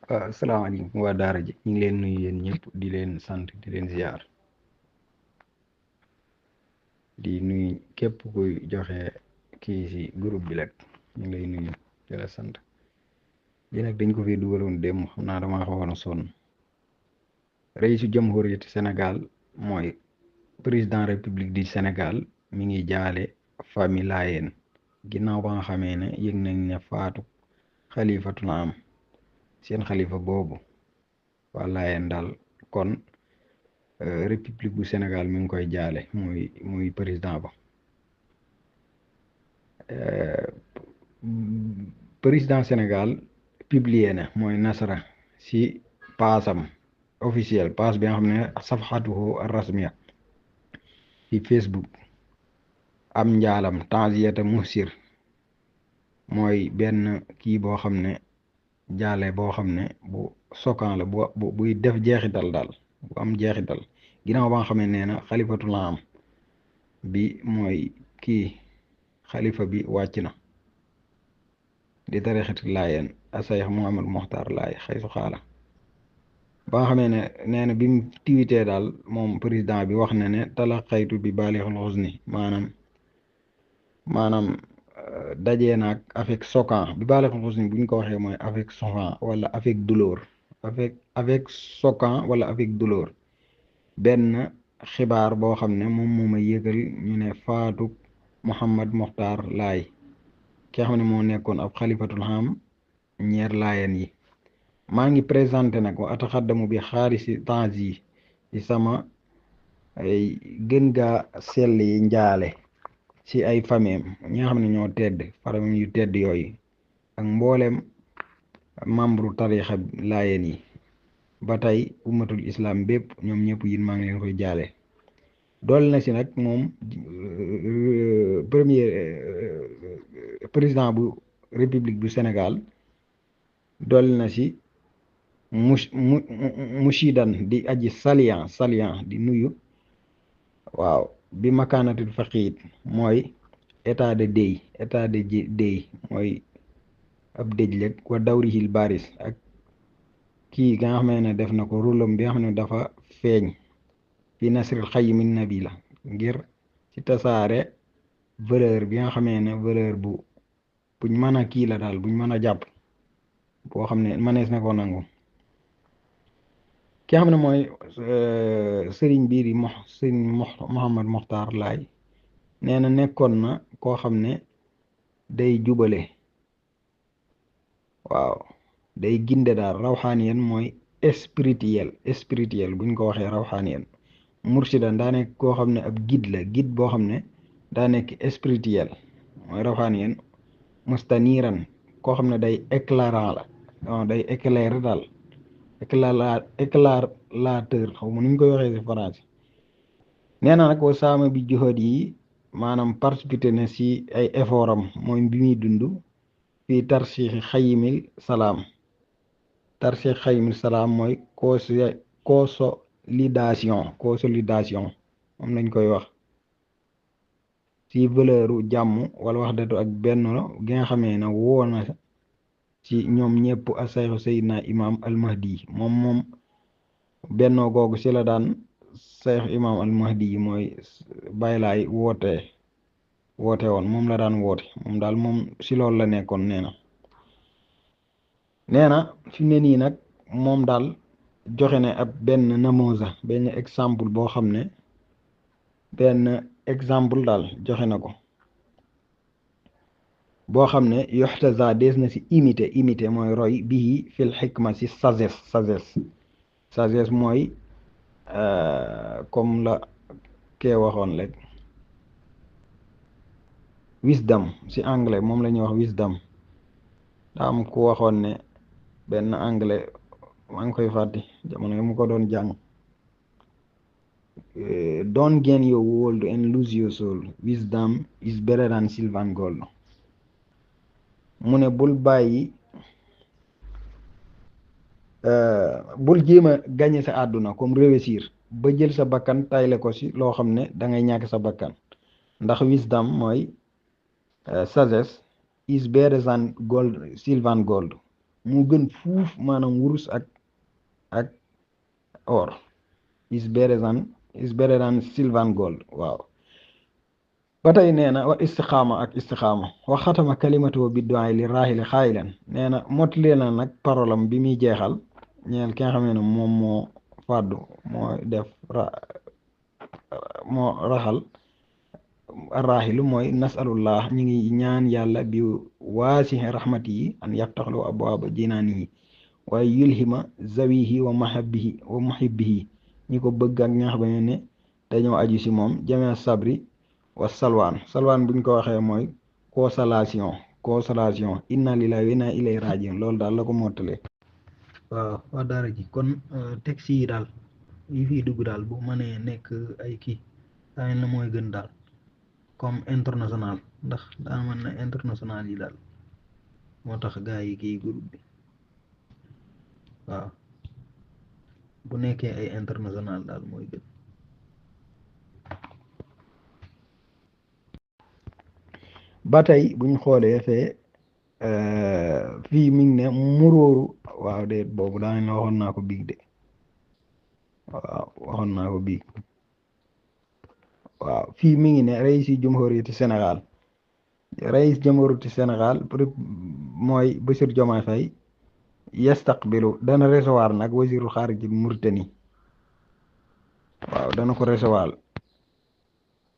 waaw asalaamaaleykum waa daara ji ñu ngi leen nuyu yéen ñëpp di leen sant di leen ziar di nuyu képp kuy joxe kii ci groupe bi rek ñu ngi lay nuyu di la sant lii nag dañ ko fi dugaloon dem xam naa damaa xawoon a sonn raisu jamhuriyati Sénégal mooy président république du Sénégal mi ngi jaale famille Laayeen ginnaaw ba nga xamee ne yëg nañ ne faatu xalifatul am seen xalifa boobu waa Laayeen daal kon république bu Sénégal mi ngi koy jaale muy président ba président Sénégal publié na mooy nasara si paasam officiel paas bi nga xam ne safxatuhu rasmiya ci Facebook am njaalam tansiyata musir mooy benn kii boo xam ne jaale boo xam ne bu sokan la buy def jeexital daal bu am jeexital ginnaaw ba nga xam ne nee na xalifatul am bi mooy kii xalifa bi wàcc na di tarixati Laayeen Seex Muhammad Moxtaar Laay xaysu xaala ba nga xamee ne nee na bi mu tiwitee daal moom président bi wax na ne talaqaytu bi baalixul xusni maanaam dajee naag avec choquant bi baalixul xusni bu ñu ko waxee mooy avec choquant wala avec douleur avec choquant wala avec douleur benn xibaar boo xam ne moom moo ma yëgal ñu ne faatu Mouhammad Mokhtar Laay ki nga xam ne moo nekkoon ab xalifatul xam ñeer laayeen yi maa ngi présenté nag wa ataxaddamu bi xaarisi temps yi ci sama ay gën gaa sell yi njaale ci ay fameem ñi nga xam ne ñoo tedd famille yu tedd yooyu ak mboolem membre tarixa laayeen yi ba tey ummatul islam bépp ñoom ñëpp yin maa ngi leen koy jaale dool na si nag moom premier président bu république bu Sénégal dool na si mushidan di aji salian di nuyu waaw bi makaanatul faqiit mooy état de deuil mooy ab dëj lëg wa dawrihil baris ak kii nga xam ne def na ko rôlam bi nga xam ne dafa feeñ fi nasril xayyi min nabi la ngir ci tasaare valeur bi nga xamee ne valeur buñ mën a kii la daal buñ mën a jàpp boo xam ne mënees na ko nangu ki nga xam ne mooy sëriñ bii di sëriñ Mouhammad Mokhtar Laay nee na nekkoon na koo xam ne day jubale waaw day ginde daal rawxaaniyen mooy spirituel buñ ko waxee rawxaaniyen mursidan daa nekk koo xam ne ab guide boo xam ne daa nekk spirituel mooy rawxaaniyen mustaniran koo xam ne day éclairant la day éclairer daal éclairateur xaw ma nuñ koy waxee ci français nee na nag wa saama bi joxoot yi maanaam participé na si ay effort am mooy bi muy dund fii tarsixi xayimil salaam mooy consolidation moom lañ koy wax ci valeuru jàmm wala wax datu ak benn gi nga xamee ne woo na ci ñoom ñëpp a sayxu sayidna imam almahdi moom bennoo googu ci la daan sayxu imam almahdi yi mooy bàyyilaay woote woon moom la daan woote moom daal moom ci loolu la nekkoon nee na fi ne nii nag moom daal joxe ne ab benn namosa benn exemple boo xam ne benn exemple daal joxe na ko boo xam ne yoxtaza dees na si imité mooy roy bii fil xikma si sagesse mooy comme la kee waxoon rek wisdom si anglais moom la ñuy wax wisdom daa am ku waxoon ne benn anglais maa ngi koy fàtte jamono yi mu ko doon jàng don't gain your world and lose your soul wisdom is better than silver and gold mu ne bul bàyyi bul jéem a gañe sa àdduna comme réussir ba jël sa bakkan tayle ko si loo xam ne da ngay ñàkk sa bakkan ndax wisdom mooy sagesse is better than gold silver and gold mu gën fuuf maanaam wurus ak or is better than silver and gold waaw ba tey nee na wa istiqaama wa xatama kalimatu bi du'a li raahili xaayilan nee na motali na nag parolam bi muy jeexal ñeel ki nga xam ne moom moo fàddu moo def moo raxal raaxilu mooy nasalullah ñu ngi ñaan yàlla bi waasi rahmati yi an yaftaxlu abwaaba jinaanihi waaye yulhima zawihi wa muhibbihi ñi ko bëgg ak ñi nga xam ne dañoo aju si moom jamee sabri wa salwaan buñ ko waxee mooy consolation inna lillahi wa inna ilayhi rajiun loolu daal la ko mottalee waaw wax dara ji kon texte yi daal yi fii dugg daal bu mënee nekk ay kii daa na mooy gën daal comme international ndax daa mën na international yi daal moo tax gaa yi kii groupe bi waaw bu nekkee ay international daal mooy gën ba tey buñ xoolee fee fii mi ngi ne muróoru waaw de boobu daa ne waxoon naa ko biig de waaw waxoon naa ko biig waaw fii mi ngi ne raïs jumhuriyati Sénégal raïs jumhuriyati Sénégal mooy Bassirou Diomaye Faye yastaqbilu dana recevoir nag wasiirul xaariji Mauritanie waaw dana ko recevoir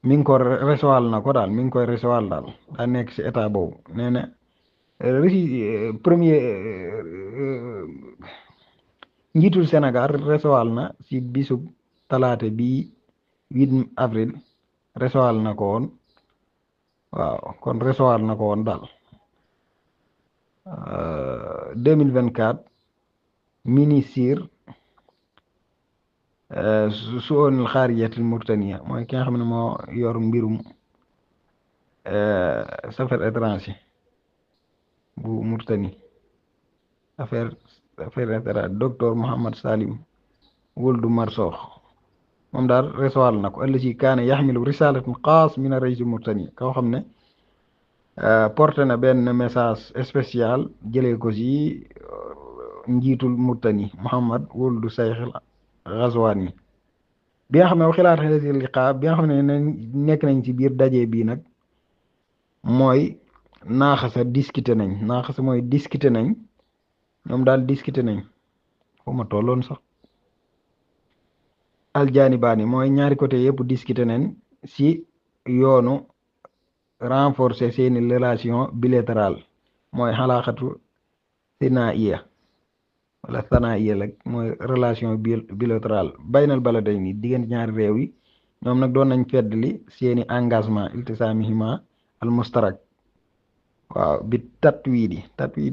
mi ngi ko recevoir na ko daal mi ngi koy recevoir daal daa nekk si état boobu nee na premier njiitul Sénégal recevoir na si bisub talaate bi 8 avril recevoir na ko woon waaw kon recevoir na ko woon daal 2024 ministre su'oonil xaarijatil Mauritanie mooy ki nga xam ne moo yor mbirum affaires étrangères bu Mauritanie affaire étrangère docteur Mohamed Salim Wuldu Marsokh moom daal recevoir na ko ëllëg si kaane yaxmilu risalatin xaas min ar-raïs Mauritanie koo xam ne porté na benn message spécial jëlee ko si njiitul Mauritanie Mohamed Wuldu Cheikh Ghazouani bi nga xam ne xilaat xelati liqaa bi nga xam ne nekk nañ ci biir daje bii nag mooy naaxasa discuter nañ naaxasa mooy discuter nañ ñoom daal discuter nañ foo ma tolloon sax aljaanibaani mooy ñaari côté yëpp discuter nañ si yoonu renforcer seeni relation bilatérale mooy xalaaxatu sinaiya wala sanaiya lag mooy relation bilatérale baynal baladayni diggante ñaari réew yi ñoom nag doon nañ feddali seeni engagement iltisaamihima al mustarak waaw bi tatwiid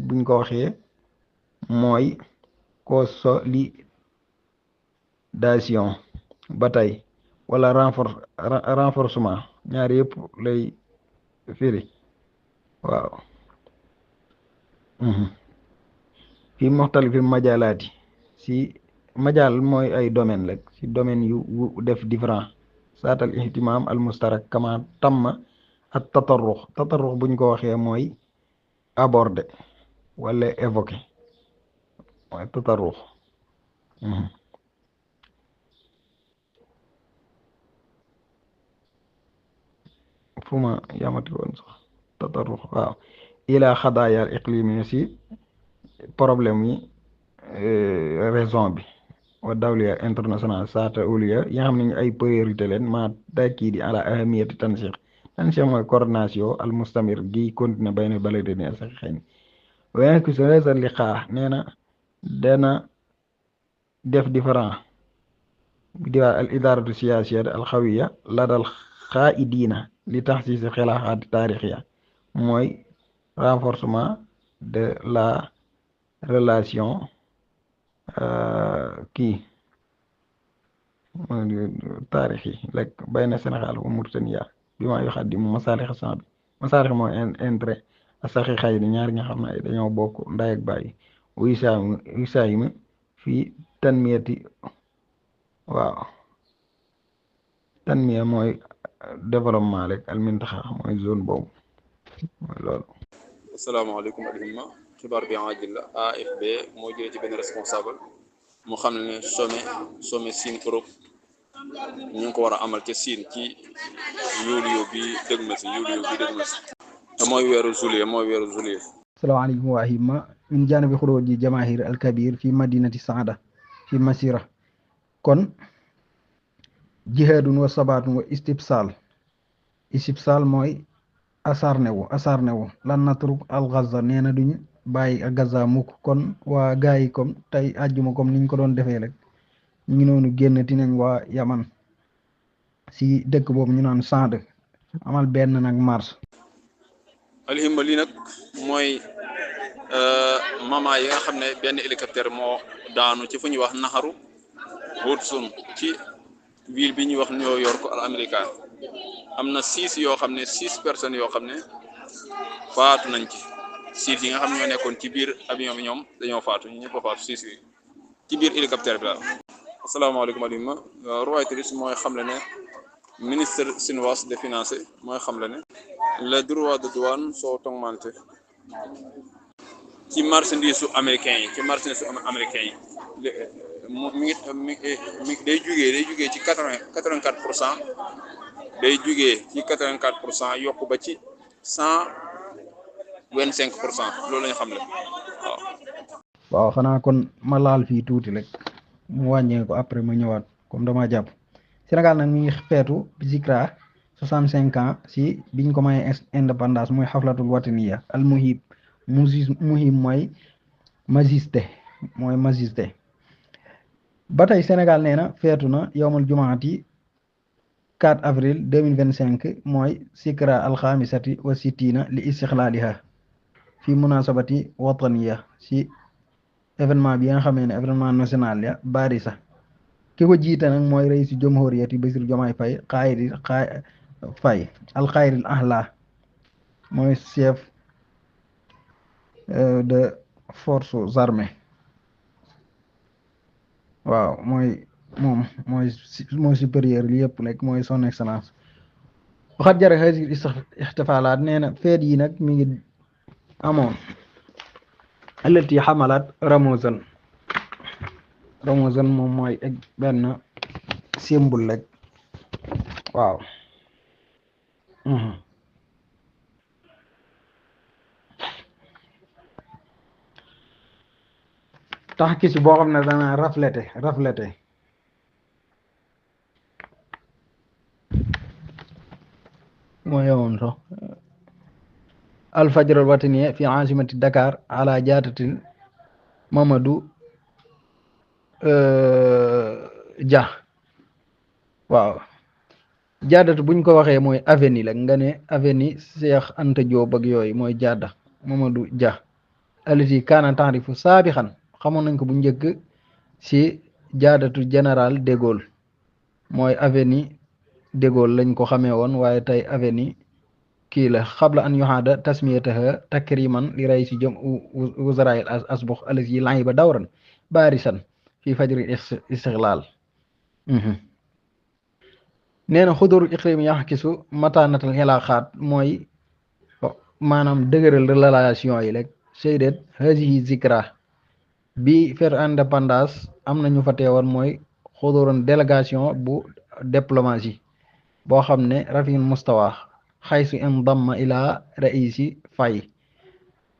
buñ ko waxee mooy consolidation bataille wala renforcement ñaari yëpp lay firi waaw fi muxtalifi majalaati si majal mooy ay domaine rek si domaine yu def différent saatal ihtimam al mustarak kama tamma ak tatarrux buñ ko waxee mooy aborder wala évoquer mooy tatarrux fu ma yamati woon sax tatarrux waaw ila xadaaya al iqlimi si problème yi raison bi wa dawliya international saata uliya yi nga xam ne ay priorité leen ma takiidi ala ahamiyati tansiq mooy coordination al mustamir gi continuer bayna baladayni as-saxiixayni waaye ku sa reesal liqaa nee na dana def différent bi diwaa al idaratu siyaasiya al xawiya ladal xaa'idiina li taxsiisi xilaafaati taarixiya mooy renforcement de la relation taarixi lek bayna Sénégal wa Mauritania bi maa yuxaddimu masaalix san bi masaalix mooy intérêt as-saxiixayni ñaari nga xam ne dañoo bokk nday ak bàyyi wisaayim fii tanmiyati waaw tanmiya mooy développement rek al mintaxa mooy zone boobu mooy loolu. asalaamaaleykum alhimma xibaar bi ajil la AFB moo jëlee ci benn responsable mu xam ne sommet Chine Europe ñu ngi ko war a amal ca Chine ci yuliyo bi dëgmal si te mooy weeru juillet asalaamaaleykum wa ahimma min jaanibi xuruuji jamaahir al kabir fi madinati saada fi masira kon jihaadun wa sabaatun wa istibsaal mooy asarne wu lan natruk al Gaza nee na duñu bàyyi ak Gaza mukk kon waa gaa yi comme tey àjjuma comme niñ ko doon defee rek ñu ngi noonu génn ti nañ waa Yaman si dëkk boobu ñu naan Saad amal benn nag mars alhimma lii nag mooy mama yi nga xam ne benn hélicoptère moo daanu ci fu ñuy wax naxaru Hudson ci ville bi ñuy wax New York al américain am na 6 yoo xam ne 6 personnes yoo xam ne faatu nañ ci 6 yi nga xam ne ñoo nekkoon ci biir avion bi ñoom dañoo faatu ñu ñëpp a faatu 6 yi ci biir hélicoptère bi daal. asalaamaaleykum alima Reuters mooy xamle ne ministre chinois des finances mooy xamle ne les droits de douane sont augmentés ci marchandise su américain yi mi day jugee ci 84% day jugee ci 84% yokku ba ci 125% loolu la ñu xam ne waaw. waaw xanaa kon ma laal fii tuuti rek mu wàññee ko après ma ñëwaat comme dama jàpp Sénégal nag mi ngi feetu bi zikra 65 ans si biñ ko may indépendance mooy xaflatul wataniya al muhib muhim mooy majesté ba tey Sénégal nee na feetu na yowmal jumaati 4 avril 2025 mooy sikra alxaamisati wa sittina li istixlaaliha fi munasabati wataniya si événement bi nga xamee ne événement national ya bari sax ki ko jiite nag mooy raisu jumhuriyati Bassirou Diomaye Faye Faye alxayril ahla mooy chef de forces armées waaw mooy moom mooy supérieur li yëpp nekk mooy son excellence waxat jare hasil ixtifalaat nee na feet yi nag mi ngi amoon allati xamalaat ramuzan moom mooy benn symbole rek waaw tax ki si boo xam ne dana reflété mooy yowoon sax alfajr al wataniya fi asimati Dakar ala jaatatil Mamadou Dia waaw jaadatu buñ ko waxee mooy avenue la nga ne avenue Cheikh Anta Diop ak yooyu mooy jaada Mamadou Dia aliti kaana taxrifu saabixan xamoon nañ ko bu njëkk si jaadatu général de Gaulle mooy avenue de Gaulle lañ ko xamee woon waaye tey avenue kii la xabla an yuhaada tasmiyataha takriman li ray si jëm wuzarail asbux alas yi lan yi ba dawran baarisan fii fajri istiqlaal nee na xudurul iqlim yaxkisu matanatal xilaaxaat mooy maanaam dëgëral relation yi rek seydet hazihi zikra bi faire indépendance am na ñu fa teewoon mooy xuduroon délégation bu diplomatie boo xam ne rafin mustawa xaysu indamma ila raisi Faye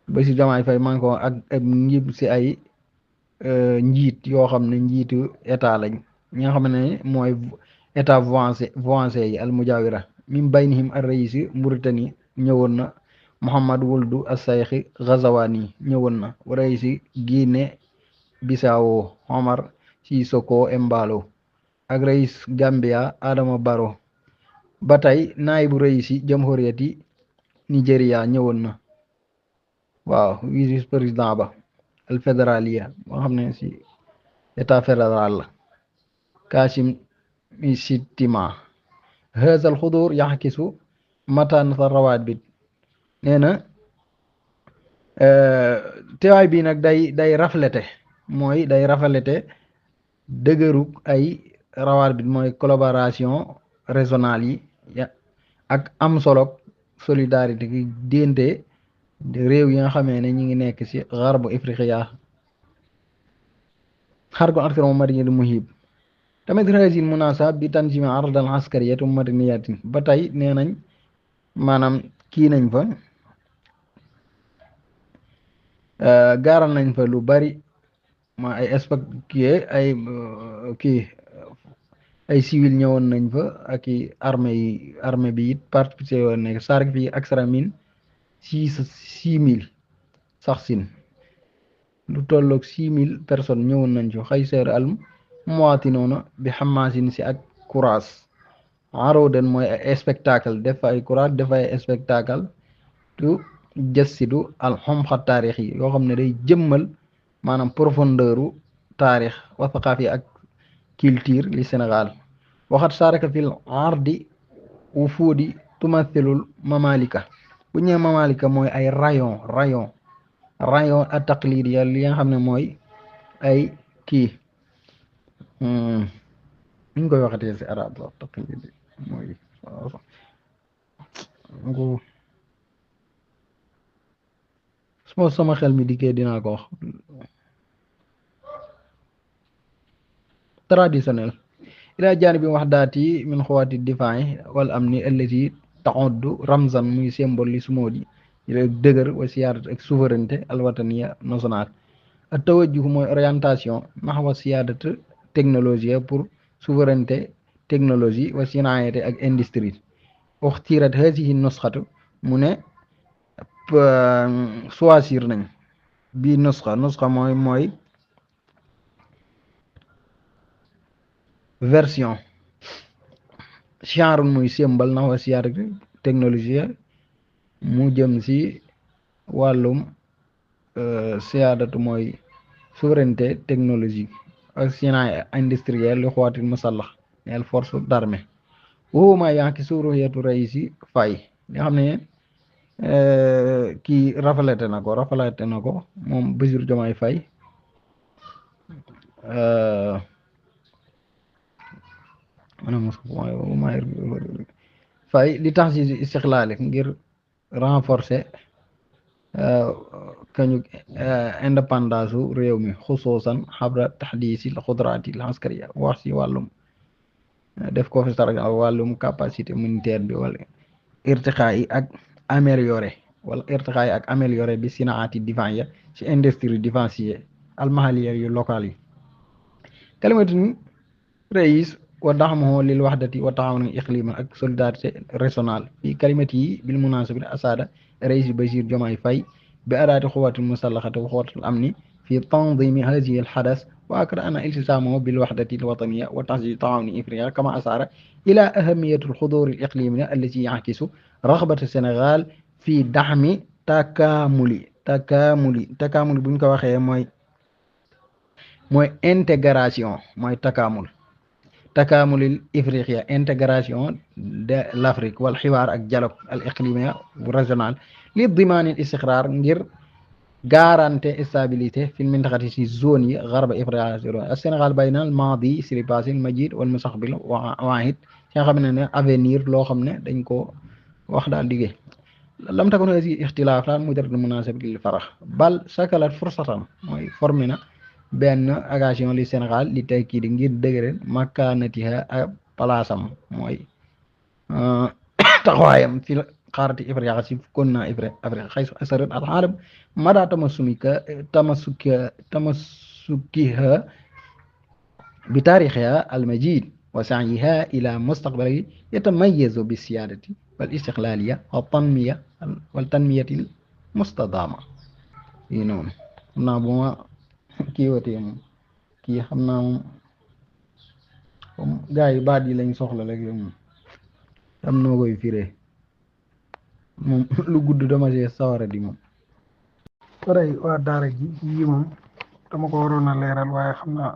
Bassirou Diomaye Faye man ko ak njib si ay njiit yoo xam ne njiitu état lañ ñi nga xam ne mooy état voisin yi al mujawira min baynihim ar raisi Mauritanie ñëwoon na Mohammad Wuldu as-Sayxi Ghazawani ñëwoon na raisi Guinée Bissau Omar Sissoko Embalo ak rais Gambia Adama Barrow ba tey naayibu raisi jamhuriyati Nigeria ñëwoon na waaw vice président ba al fédéralia moo xam ne si état fédéral la Kashim Shettima haazal xudur yaxkisu matanata rawaat nee na teewaay bi nag day reflété mooy day reflété dëgërug ay rawaat bi mooy collaboration régionale yi ak am solo solidarité gi dénte réew yi nga xamee ne ñi ngi nekk ci xarbu Afriqiya xargu aktar madinati muhib tamit haazihil munasaba bi tanzimi ardal askariyati madaniyatin ba tey nee nañ maanaam kii nañ fa gaaral nañ fa lu bari ma ay ay civil ñëwoon nañ fa ak i armée bi it participé woon nekk sark fii aksara min 6,000 sax sin lu tolloog 6,000 personnes ñëwoon nañ fa xay seer al muwaatinoona bi xamaasin si ak courage aroden mooy ay spectacle def fa ay courage def ay spectacle tu jëssidu al xomxa taarix yi yoo xam ne day jëmmal maanaam profondeur u taarix wa thaqaafi ak culture li Sénégal waxat saraka fil ardi wufuudi tumathilul mamalika bu ñëwee mamalika mooy ay rayon at taqlidiya li nga xam ne mooy ay kii ñu koy waxatee si arab la taqlidi mooy sama xel mi dikkee dinaa ko wax traditionnel ila janibi waxdaati min xuwaati difaa'i wal amni allati taxoddu ramzan muy symbole li sumoodi dëgër wa siyaadat ak souveraineté alwataniya nationale ak tawajjuh mooy orientation naxwa siyaadat technologie pour souveraineté technologie wa sinaayate ak industrie uxtirat hadihi nusxatu mu ne choisir nañ bi nusxa mooy version chiarun muy symbal naxwa siyaadat technologie mu jëm si wàllum siyaadatu mooy souveraineté technologique ak sinaay industriel li xootil musallax neel force d'armée waxuma yaa ki suuruyeetu Raisi Faye nga xam ne kii rafalete na ko moom Bassirou Diomaye Faye Faye li tax si istixlaali ngir renforcer kañu indépendance su réew mi xusuusan xabra taxdiisi l xudraati l askariya wax si wàllum def ko fi wàllum capacité militaire bi wala irtiqaa yi ak amélioré bi sinaati difensiya ci industrie défensive almahaliya yu local yi kalimatun rais wa daxmahu lil waxdati wa taawun iqlima ak solidarité régionale fi kalimati yi bil munasabati asada rais Bassirou Diomaye Faye bi adaati xuwati musallaxati wa xuwatul amni fi tanzimi hadihi al xadas wa akada ana iltisamahu bil waxdati al wataniya wa tahsisi taawuni ifriqiya kama asara ila ahamiyati al xudur al iqlimia allati yakisu raxbata Sénégal fi daxmi takamuli buñ ko waxee mooy intégration mooy takamulil ifriqiya intégration de l'Afrique wal xiwaar ak dialogue al iqlimia régional li dimaanil istiqraar ngir garanté stabilité fi mintaxati si zone yi garba ifriqiya ak Sénégal bayna al maadi si passé al majid wal mustaqbil waahid si nga xam ne avenir loo xam ne dañ ko wax daal liggéey lam takun hasi ixtilaaf daal mujarrad munasab lil farax bal sakalat fursatan mooy formé na benn occasion li Sénégal li tey kii di ngir dëgëral makaanatiha ak palaasam mooy taxawaayam fi xaarati ifriqiya si continent Afrique xay su asarat al aalam mada tamassukiha bi taarixiha al majid wa sa'yiha ila mustaqbali yatamayyazu bi siyaadati wal istiqlaliya wal tanmiyati mustadama yi noonu xam naa bu ma kii watee moom kii xam naa moom gaa yi baat yi lañ soxla rek moom am noo koy firee moom lu gudd dama see sawara di moom pareil waa daara ji yi moom dama ko waroon a leeral waaye xam naa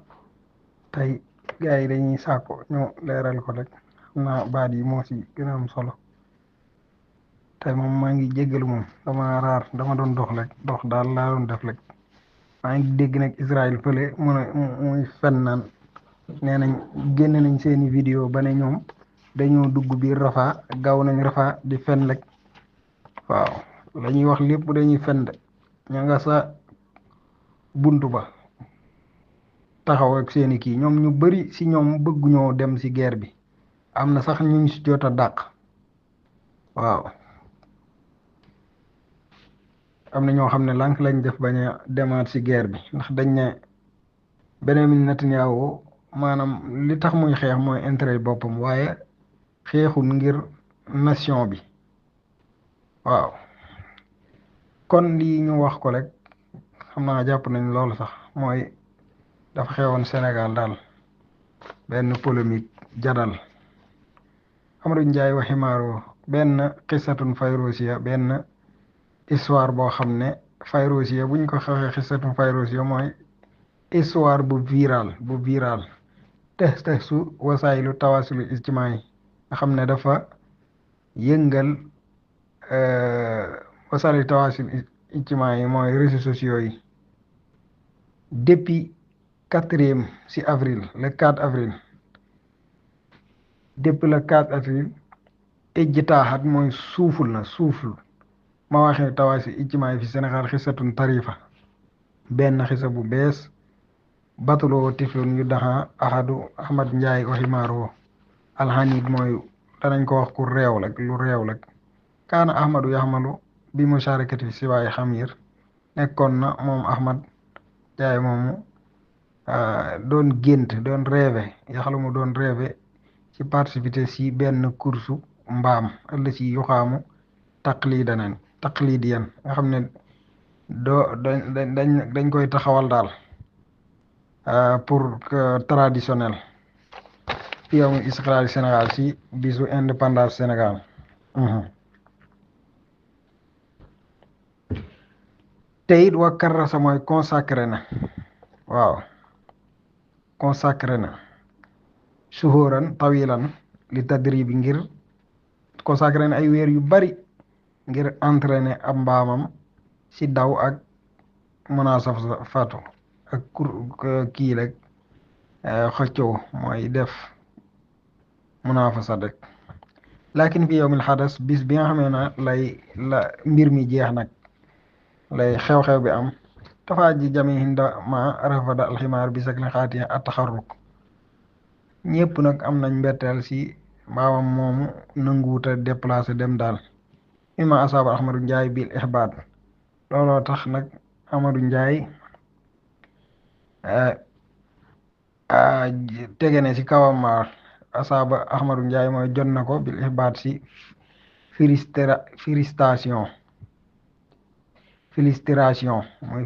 tey gaa yi dañuy sàkko ñoo leeral ko rek xam naa baat yi moo si gën a am solo tey moom maa ngi jéggalu moom dama doon dox daal laa doon def rek maa ngi dégg nag Israël fële muy fen naan nee nañ génn nañ seeni vidéo ba ne ñoom dañoo dugg biir Rafa gaaw nañ Rafa di fen rek waaw la ñuy wax lépp dañuy fen de ña nga sa buntu ba taxaw ak seeni kii ñoom ñu bari si ñoom bëgguñoo dem si guerre bi am na sax ñu si jot a dàq waaw am na ñoo xam ne lànk lañ def bañ a demaat si guerre bi ndax dañ ne Benyamin Netanyahu maanaam li tax muy xeex mooy intérêt boppam waaye xeexul ngir nation bi waaw kon lii ñu wax ko rek xam naa jàpp nañ loolu sax mooy dafa xewoon Sénégal daal benn polémique jadal Amadou Ndiaye waxi maaro benn xisatun fayrosiya benn histoire boo xam ne fayrosiya buñ ko xewee xisatun fayrosiya mooy histoire bu viral te su wasaayilu tawaasulu ijtimaa yi nga xam ne dafa yëngal wasaayilu tawaasulu ijtimaa yi mooy réseaux sociaux yi depuis 4e si avril le 4 avril depuis le 4 avril ijtihad mooy suuful ma waxee tawaasi ijtimaa yi fi Sénégal xisatun tarifa benn xisa bu bees batuloo tiflun yu daxa Ahmad Njaay oximaaroo alxanid mooy danañ ko wax ku réew lu réew lak kaana ahmadu yaxmalu bi musharakati si waaye xamir nekkoon na moom Ahmad Njaay moomu doon gént doon rêvé yaxalu mu doon rêvé ci participer si benn course mbaam ëllëg si yuxaamu taqlidiyan nga xam ne dañ koy taxawal daal pour que traditionnel fi yow istiqlaal Sénégal si bisu indépendance Sénégal te it wa karrasa mooy consacré na waaw consacré na suhóoran tawilan li tadribi ngir consacré na ay weer yu bari ngir entraîner ab mbaamam si daw ak munasafatu ak kii rek xëccoo mooy def munafasa rek lakin fi yawmil xadas bis bi nga xamee na la mbir mi jeex nag lay xew-xew bi am tafaa ji jami hinda ma rafada alximaar bi sakli xaati a taxarruk ñëpp nag am nañ mbetteel si mbaamam moomu nanguuta déplacé dem daal ima asaaba Ahmadou Ndiaye bil ixbaat looloo tax nag Amadou Ndiaye tege ne si kawam asaaba Ahmadou Ndiaye mooy jot na ko bil ixbaat si félicitation mooy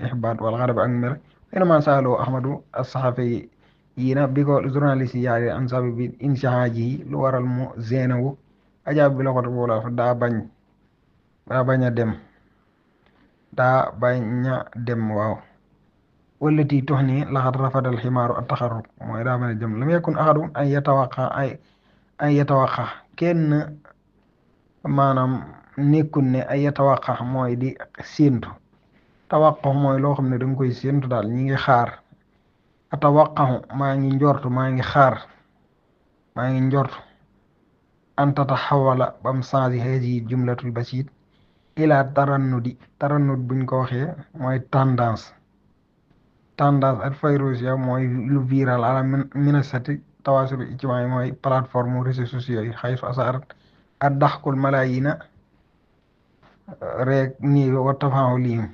ixbaat wala xarab ak mer vraiment saaloo Ahmadou as-saxafi yi na bi ko journaliste yi yaari an sabi bi inshaaji yi lu waral mu zénawu ajaab bi la ko wolof daa bañ a dem waaw wallati tox ni laxat rafadal ximaaru a taxarruk mooy daa bañ a dem lam yakun axadu an yatawaqa kenn maanaam nekkul ne ay yatawaqa mooy di séentu tawaqo mooy loo xam ne da nga koy séentu daal ñi ngi xaar atawaqahu maa ngi njortu an tataxawala bam change hadi jumlatul basit ila tarannud buñ ko waxee mooy tendance ak fayrosia mooy lu viral ala minasati tawasul ijtimaai mooy plateforme réseaux sociaux yi xay su asarat a daxkul malayina rek nii wa tafaahu lihim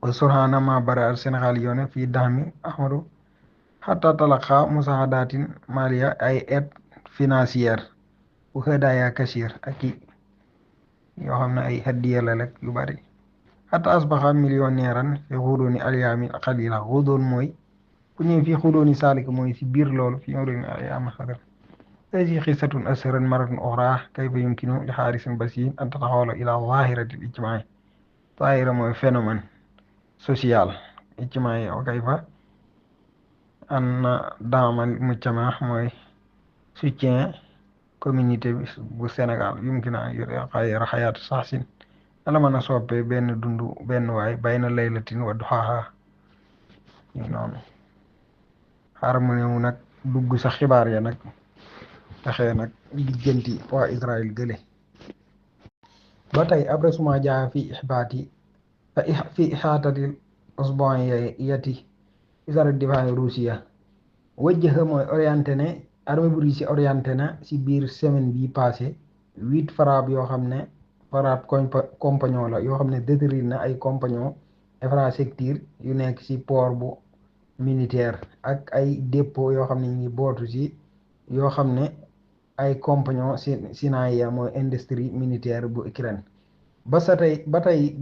wa surhana ma bara al Sénégal yoone fii dahmi Ahmadou hatta talaqa musahadatin maliya ay aide financière bu hëdaaya kashir ak yoo xam ne ay hadiya la rek yu bari hatta asbaxa millionnaire fi xudooni alyaami qalila xudoon mooy ku ñëw fi xudooni salik mooy si biir loolu fi xudooni alyaami qalila هذه قصة أسرا مرة أخرى كيف يمكن لحارس بسيط أن تتحول إلى ظاهرة الاجتماعي ظاهرة mooy phénomène social اجتماعي وكيف أن دعم المجتمع mooy soutien communauté bu Sénégal يمكن أن يغير حياة شخص ala mën a soppee benn dundu benn waay bayna laylatin wa duhaaha noonu xaaral mu ñëw nag dugg sa xibaar ya nag taxee nag lijjanti waa Israël gële ba tey après suma jaa fi ixbaati fi ixaatati usbu'iyati Israël difaa'i Ruusiya wajjaha mooy orienté ne armée bu Russie orienté na si biir semaine bi passé 8 frappes yoo xam ne frappe compagnon la yoo xam ne détruire na ay compagnon infrastructure yu nekk si port bu militaire ak ay dépôt yoo xam ne ñu ngi bootu si yoo xam ne ay compagnon Sinaïa mooy industrie militaire bu Ukraine ba tey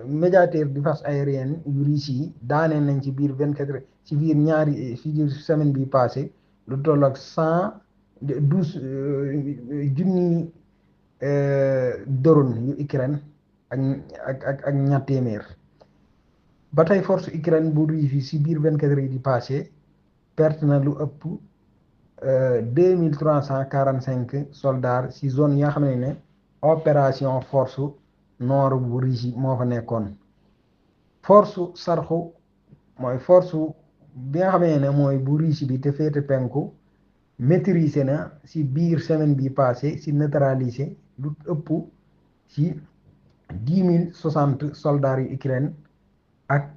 médiateur défense aérienne yu Russie yi daanee nañ ci biir 24 heures ci biir semaine bi passé lu toll ak 112 junni drone yu Ukraine ak ñaar téeméer ba tey force Ukraine bu Russie ci biir 24 heures yi di passé perte na lu ëpp 2345 soldats ci zone yi nga xam ne opération force nord bu Russie moo fa nekkoon force sarxu mooy force bi nga xam ne mooy bu Russie bi te féete penku maîtriser na ci biir semaine bi passé ci neutraliser lu ëpp ci 10 060 soldats yu Ukraine ak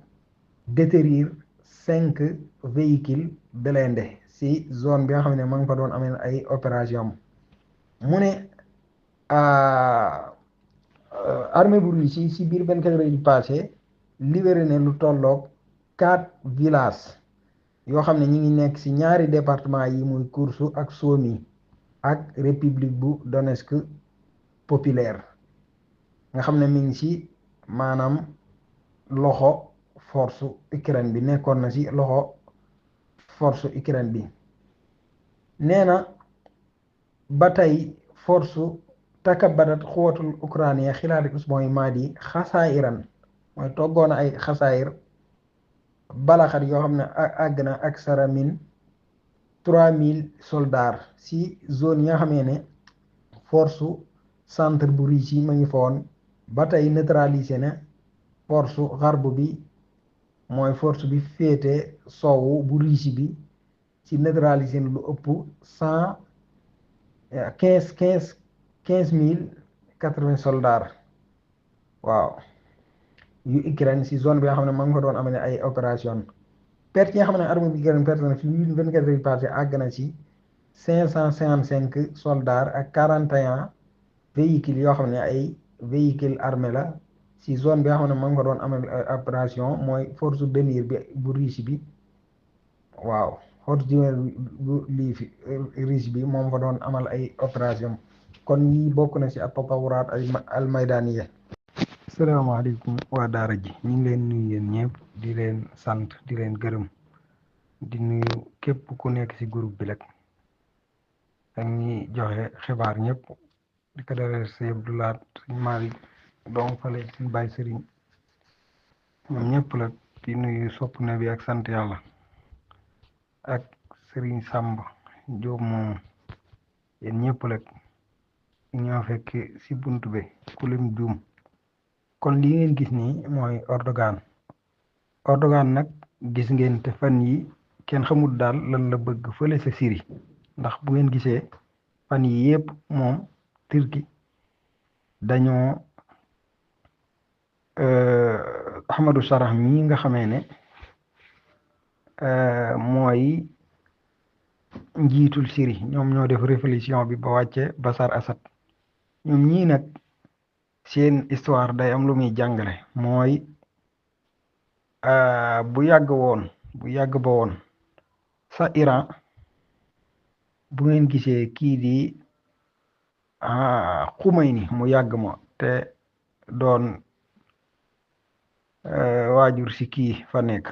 détruire 5 véhicules blindés ci zone bi nga xam ne ma nga fa doon amee ay opération mu ne armée bu Russie ci biir 24 heures yi passé libéré ne lu tolloog 4 villages yoo xam ne ñi ngi nekk ci ñaari département yi muy Koursu ak Sumy ak république bu Donetsk populaire nga xam ne mi ngi ci maanaam loxo force Ukraine bi nekkoon na ci loxo force Ukraine bi nee na ba tey force takabadat xuwatul ukrainiya xilaali usbu'i maadi xasaayiran mooy toggoon ay xasaayir balaxat yoo xam ne àgg na ak sara min 3000 soldats ci zone yi nga xamee ne force centre bu Russie ma ngi fa woon ba tey neutralisé na force xarbu bi mooy force bi féete soowu bu Russie bi ci neutralisé lu ëpp 15,080 soldats waaw yu Ukraine ci zone bi nga xam ne ma ngi fa doon amee ay opération perte yi nga xam ne armée bi Ukraine perte na fi 24 heures passé àgg na ci 555 soldats ak 41 véhicules yoo xam ne ay véhicules armés la ci zone bi nga xam ne ma ngi fa doon amee opération mooy force denier bi bu Russie bi waaw force denier bu lii fi Russie bi moom fa doon amal ay opération kon yi bokk na ci ab tatawuraat ay almaydaniya. Asalaamaaleykum waa daara ji ñu ngi leen nuyu yéen ñëpp di leen sant di leen gërëm di nuyu képp ku nekk ci groupe bi rek ak ñi joxe xibaar ñëpp di ko dalee sëñ Abdoulaat sëñ Malick donc fale sëñ Baye Sëriñ ñoom ñëpp la di nuyu sopp na bi ak sant yàlla ak Sëriñ Samba Jóob moomu yéen ñëpp la ñoo fekk ci buntu bi ku lim juum kon li ngeen gis nii mooy Erdogan nag gis ngeen te fan yi kenn xamul daal lan la bëgg fële sa Syrie ndax bu ngeen gisee fan yi yëpp moom Turquie dañoo Ahmadou Sarraj mii nga xamee ne mooy njiitul Syrie ñoom ñoo def révolution bi ba wàcce Bachar Assad ñoom ñii nag seen histoire day am lu muy jàngale mooy bu yàgg ba woon sa Iran bu ngeen gisee kii di Khomeini mu yàgg ma te doon waajur si kii fa nekk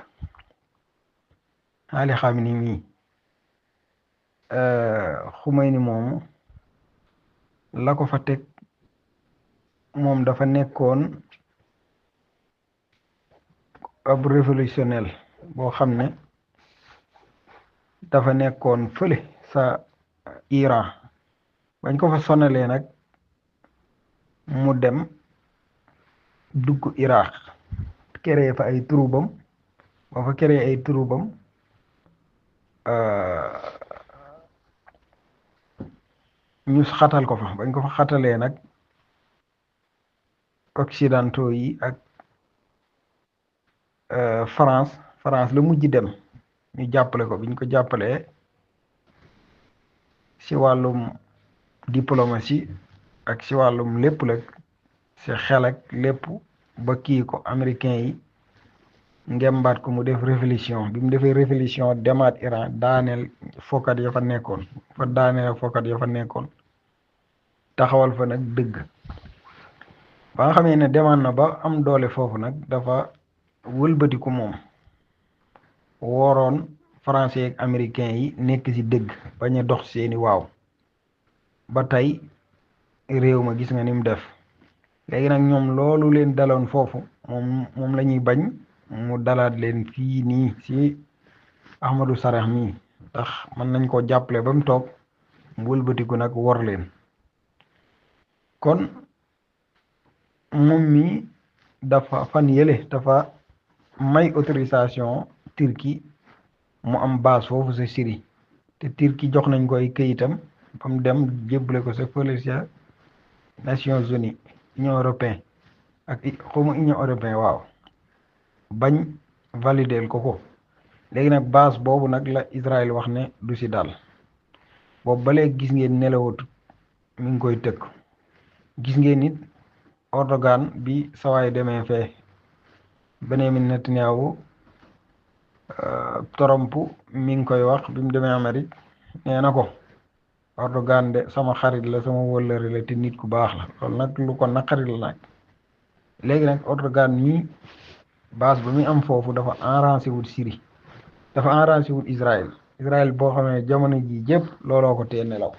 Ali Khamenei mii Khomeini moomu la ko fa teg moom dafa nekkoon ab révolutionnel boo xam ne dafa nekkoon fële sa Iran bañ ko fa sonalee nag mu dem dugg Irak créé fa ay troubam ba fa créé ay troubam ñu xatal ko fa bañ ko fa xatalee nag occidentaux yi ak France la mujj dem ñu jàppale ko biñ ko jàppalee ci wàllum diplomatie ak ci wàllum lépp la ci xel ak lépp ba kii ko américain yi ngembaat ko mu def révolution bi mu defee révolution demaat Iran daaneel fokkat ya fa nekkoon taxawal fa nag dëgg ba nga xamee ne demaan na ba am doole foofu nag dafa wëlbatiku moom wooroon français ak américain yi nekk ci dëgg bañ a dox seeni waaw ba tey réew ma gis nga ni mu def léegi nag ñoom loolu leen daloon foofu moom la ñuy bañ mu dalaat leen fii nii ci Ahmadou Sarraj mii ndax mën nañ koo jàppale ba mu toog mu wëlbatiku nag wor leen kon moom mi dafa fan yële dafa may autorisation Turquie mu am base foofu sa Syrie te Turquie jox nañ koy këyitam ba mu dem jébbale ko sa fële ca Nations Unies Union européenne ak xawma Union européenne waaw bañ valideel ko léegi nag base boobu nag la Israël wax ne du ci dal boobu ba léegi gis ngeen nelawatut mi ngi koy tëkk gis ngeen nit Erdogan bi sawaay demee fee Benjamin Netanyahu Trump mi ngi koy wax bi mu demee Amérique nee na ko Erdogan de sama xarit la sama wëllëre la te nit ku baax la loolu nag lu ko naqari la nag léegi nag Erdogan mi base ba muy am foofu dafa arrangé wul Syrie dafa arrangé wul Israël boo xamee jamono ji jëpp looloo ko tee nelaw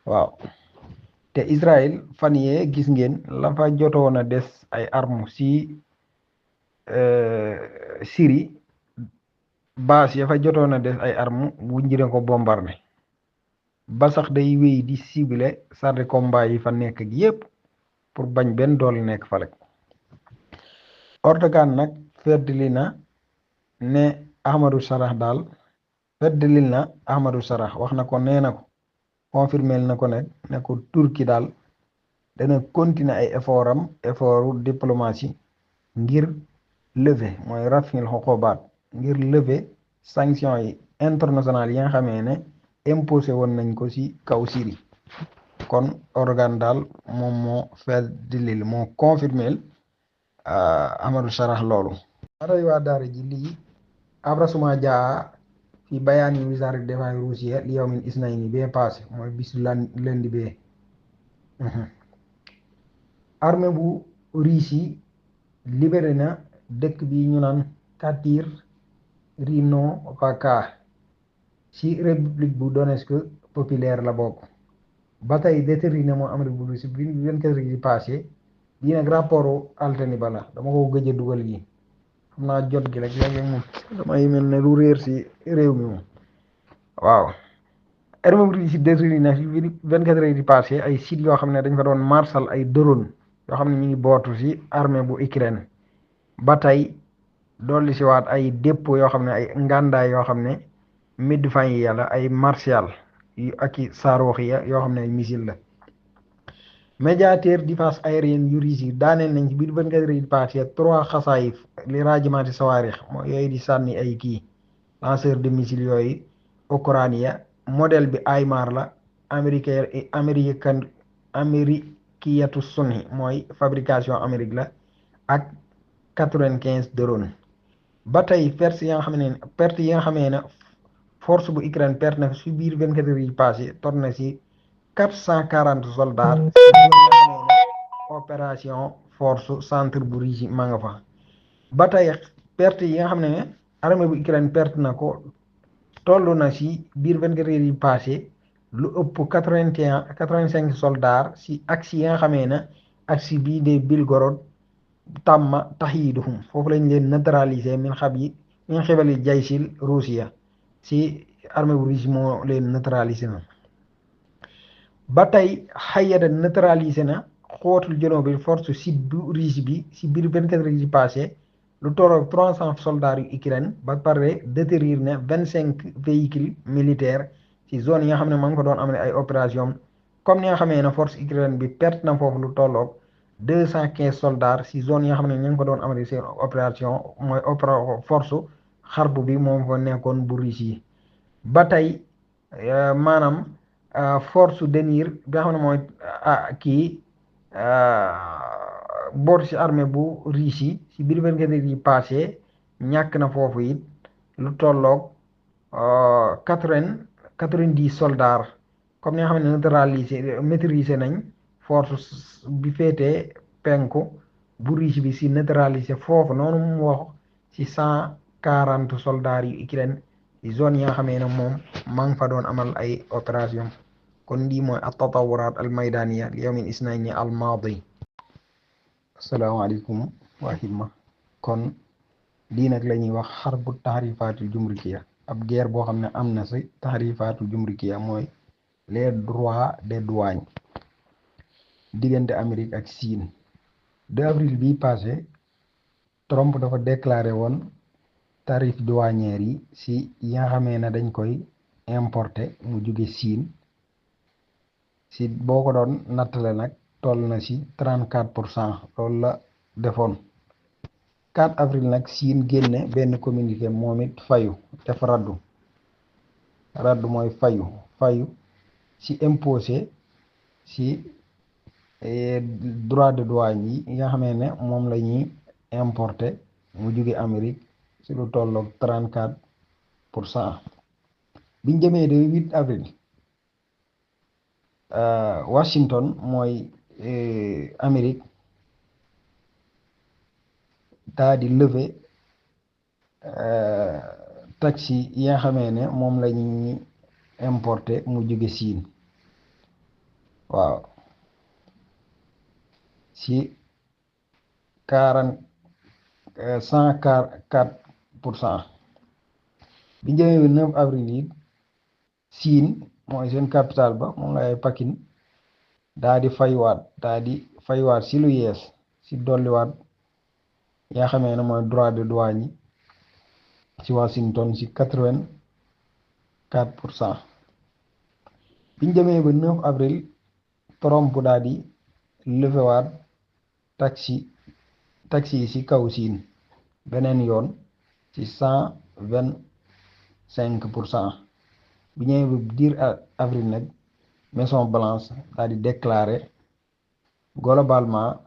waaw te Israël fan yee gis ngeen la fa jotoon a des ay armes si Syrie base ya fa jotoon a des ay armes bu njëriñ ko bombardé ba sax day wéy di ciblé chars de combat yi fa nekk ak yépp pour bañ benn doole nekk fa rek Erdogan nag feddali na ne Ahmadou Sarraj daal feddali na Ahmadou Sarraj wax na ko nee na ko confirmé na ko ne ko Turquie daal dana continuer ay effortu diplomatie ngir lever mooy rafil xoxobaat ngir lever sanction yi internationale yi nga xamee ne imposé woon nañ ko ci kaw Syrie kon Erdogan daal moom moo feddali moo confirmé Ahmadou Sarraj loolu aray waa daara ji lii abrasuma jaa fi bayaani wisaari défense Russie li yawmin isnayni bee passé mooy bisu lundi bee armée bu Russie libéré na dëkk bi ñu naan Katyr Rinovka ci république bu Donetsk populaire la bokk ba tey déterminé moo Amérique bu Russie bi 24 heures yi passé bii nag rapport altani ba la dama ko gëj a dugal yi xam naa jot gi rek léeg-léeg moom damay mel ne lu réer ci réew mi moom waaw armée bu Russie déterminé na ci 24 heures yi passé ay sites yoo xam ne dañ fa doon marsal ay drone yoo xam ne ñu ngi bootu ci armée bu Ukraine ba tey dolli si waat ay dépôt yoo xam ne ay ngàndaay yoo xam ne médecins yi yàlla ay martial yu ak i saaroox ya yoo xam ne ay missile la médiateur défense aérienne yu Russie daaneel nañ ci biir 24 heures yi passé 3 xasaayif li rajimati sawaarix mooy yooyu di sànni ay kii lanceur de missile yooyu Ukraine modèle bi Aymar la amérikiyatu sunni mooy fabrication Amérique la ak 95 drone ba tey perte yi nga xamee ne force bu Ukraine perte na si biir 24 heures yi passé toll na si 440 soldats opération force centre bu Russie ma nga fa ba tey perte yi nga xam ne armée bu Ukraine perte na ko toll na si biir 24 heures yi passé lu ëpp 85 soldats si axe yi nga xamee ne axe bii de Belgorod tàmma taxiiduhum foofu lañ leen neutraliser min xibali jaysil Russia si armée bu Russie moo leen neutraliser na ba tey xayada neutraliser na xootul jëloo bi force sud bu Russie bi si biir 24 heures yi passé lu tolloog 300 soldats yu Ukraine ba pare détruire na 25 véhicules militaires si zone yi nga xam ne maa ngi ko doon am ay opération comme ni nga xamee ne force Ukraine bi perte na foofu lu tolloog 215 soldats si zone yi nga xam ne ñu ngi ko doon amal seen opération mooy force xarbu bi moom fa nekkoon bu Russie ba tey maanaam force denir bi nga xam ne mooy boot si armée bu Russie si biir 24 heures yi passé ñàkk na foofu it lu tolloog 90 soldats comme ni nga xam ne maîtriser nañ force bi féetee penku bu Russie bi si neutraliser foofu noonu mu wax si 140 soldats yu Ukraine si zone yi nga xamee ne moom maa ngi fa doon amal ay opération kon lii mooy at-tatawurat al-maydaniya li yawmin isnayni al-maadi asalaamaaleykum waa Himma kon lii nag la ñuy wax xarbu taxrifatul jumrikiya ab guerre boo xam ne am na si taxrifatul jumrikiya mooy les droits des douanes diggante Amérique ak Chine 2 avril bii passé Trump dafa déclaré woon tarif douanière yi si yi nga xamee ne dañ koy importer mu jóge Chine si boo ko doon nattale nag toll na si 34% loolu la defoon 4 avril nag Chine génne benn communiqué moom it fayu def raddu mooy fayu si imposé si droit de douane yi nga xamee ne moom la ñuy importer mu jóge Amérique si lu tolloog 34%. biñ demee de 8 avril Washington mooy Amérique daa di lever taxes yi nga xamee ne moom la ñuy importer mu jóge Siin waaw si 104%. bi njëmee 9 avril yi Siin mooy seen capital ba moom lay Pakin daa di faywaat si lu yees si dolliwaat yaa xamee ne mooy droit de douane yi ci Washington si 84%. biñ demee ba 9 avril Trump daa di levewaat taxi yi si kaw Siin beneen yoon ci 125%. bi ñëwee ba 10 avril nag Maison Blanche daa di déclarer globalement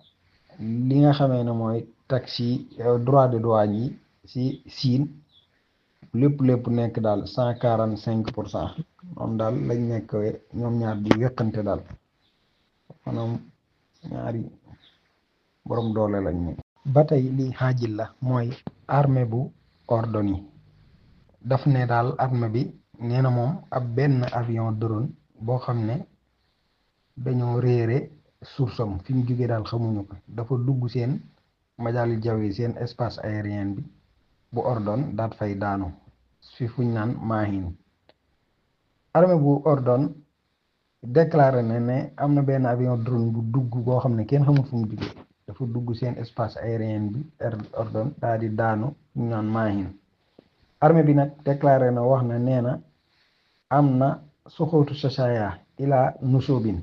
li nga xamee ne mooy taxi droit de douane yi si Siin lépp nekk daal 145%. moom daal lañ nekk ñoom ñaar di wéqante daal maanaam ñaari borom doole lañ ne. ba tey li xaajil la mooy armée bu ordonne yi daf ne daal armée bi nee na moom ab benn avion drone boo xam ne dañoo réere source am fi mu jógee daal xamuñu ko dafa dugg seen majaali jawi seen espace aérien bi bu ordonne daat fay daanu fi fuñ naan Maahin. armée bu ordonne déclaré na ne am na benn avion drone bu dugg boo xam ne kenn xamul fu mu jógee dafa dugg seen espace aérien bi ordonne daal di daanu ñu naan Maahin. armée bi nag déclaré na wax na nee na am na suxootu sashaya ila nusobin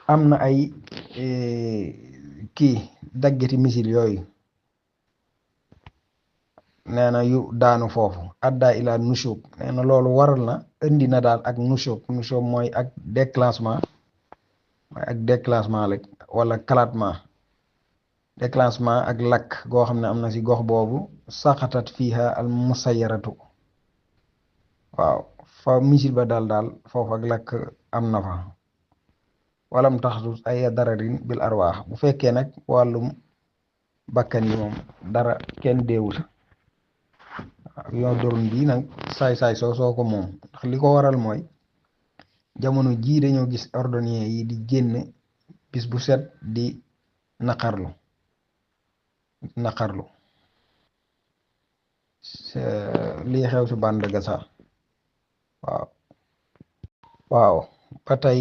am na ay kii daggeti missile yooyu nee na yu daanu foofu adda ila nushub nee na loolu waral na indi na daal ak nushub mooy ak déclenchement la wala déclenchement ak lakk goo xam ne am na si gox boobu saqatat fiha al musayyaratu waaw fa missile ba daal foofu ak lakk am na fa walam taxdus ay dararin bil arwaax bu fekkee nag wàllum bakkan yi moom dara kenn deewul. avion drone bii nag saay-saay soo ko moom ndax li ko waral mooy jamono jii dañoo gis ordonnier yi di génn bis bu set di naqarlu lii xew si bande Gaza waaw ba tey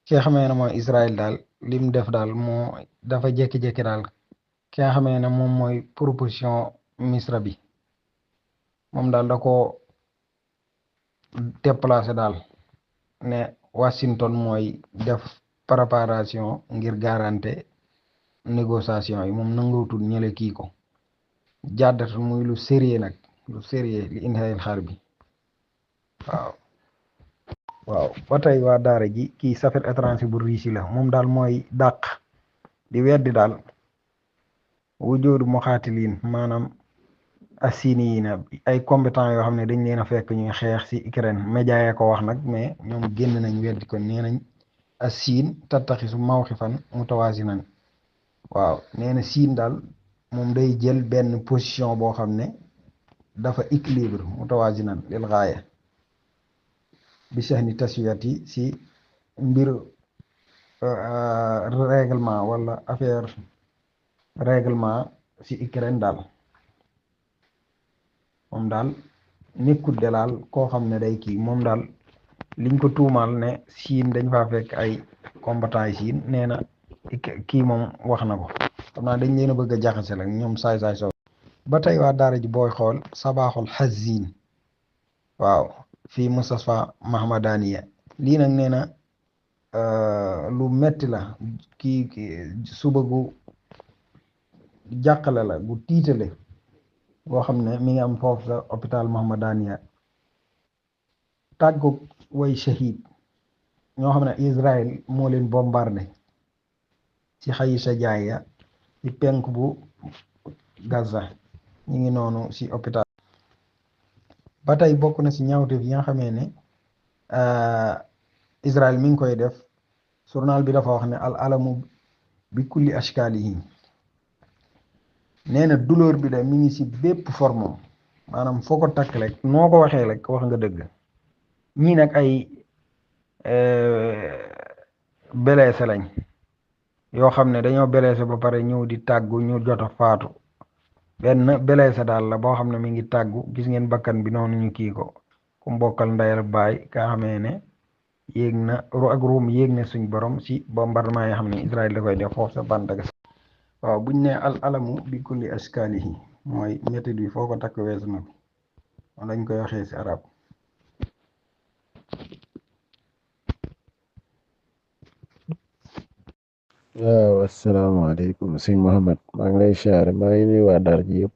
ki nga xamee ne mooy Israël daal lim def daal moo dafa jékki-jékki daal ki nga xamee ne moom mooy proposition Misra bi moom daal da ko déplacé daal ne Washington mooy def préparation ngir garanter négociation yi moom nanguwutul ñële kii ko jàddatul muy lu sérieux nag li indaayil xaar bi waaw ba tey waa daara ji kii affaires étrangères bu Russie la moom daal mooy dàq di weddi daal wujoodu muxaatiliin maanaam asiniyiina ay compétents yoo xam ne dañ leen a fekk ñuy xeex si Ukraine média ya ko wax nag mais ñoom génn nañ weddi ko nee nañ asiin tattaxisu mawxifan mutawaasinan waaw nee na siin daal moom day jël benn position boo xam ne dafa équilibre mutawaasinan lil gaaya bi sahni taswiyati si mbir règlement wala affaire règlement si Ukraine daal moom daal nekkut de laal koo xam ne day kii moom daal liñ ko tuumaal ne siin dañ faa fekk ay combattant yi siin nee na kii moom wax na ko xam naa dañ leen a bëgg a jaxase la ñoom saay-saay soo ba tey waa daara ji booy xool sabaaxul xazin waaw fii Moustapha Mahmadaniya lii nag nee na lu metti la kii suba gu jàqale la gu tiitale boo xam ne mi ngi am foofu sa hôpital Mahmadaniya tàggu way shahid ñoo xam ne Israël moo leen bombardé ci xayi sa jaaya ci penk bu Gaza ñi ngi noonu si hôpital ba tey bokk na si ñaawteef yi nga xamee ne Israël mi ngi koy def journal bi dafa wax ne al alamu bi kulli ashkaalihi nee na douleur bi de mi ngi si bépp forme maanaam foo ko takk rek noo ko waxee rek wax nga dëgg ñii nag ay blessé lañ yoo xam ne dañoo blessé ba pare ñëw di tàggu ñu jot a faatu benn blessé daal la boo xam ne mi ngi tàggu gis ngeen bakkan bi noonu ñu kii ko ku mbokkal ndeyal baay nga xamee ne yéeg na ak ruum yéeg na suñ borom si bombardement yi xam ne Israël da koy def foofu sa bandaga waaw buñ ne al alamu bi kulli askalihi mooy métti bi foo ko takk weesu na ko lañ koy waxee si arab waaw asalaamaaleykum sëñ Mohamed maa ngi lay siyaare maa ngi nuyu waa Dar ji yëpp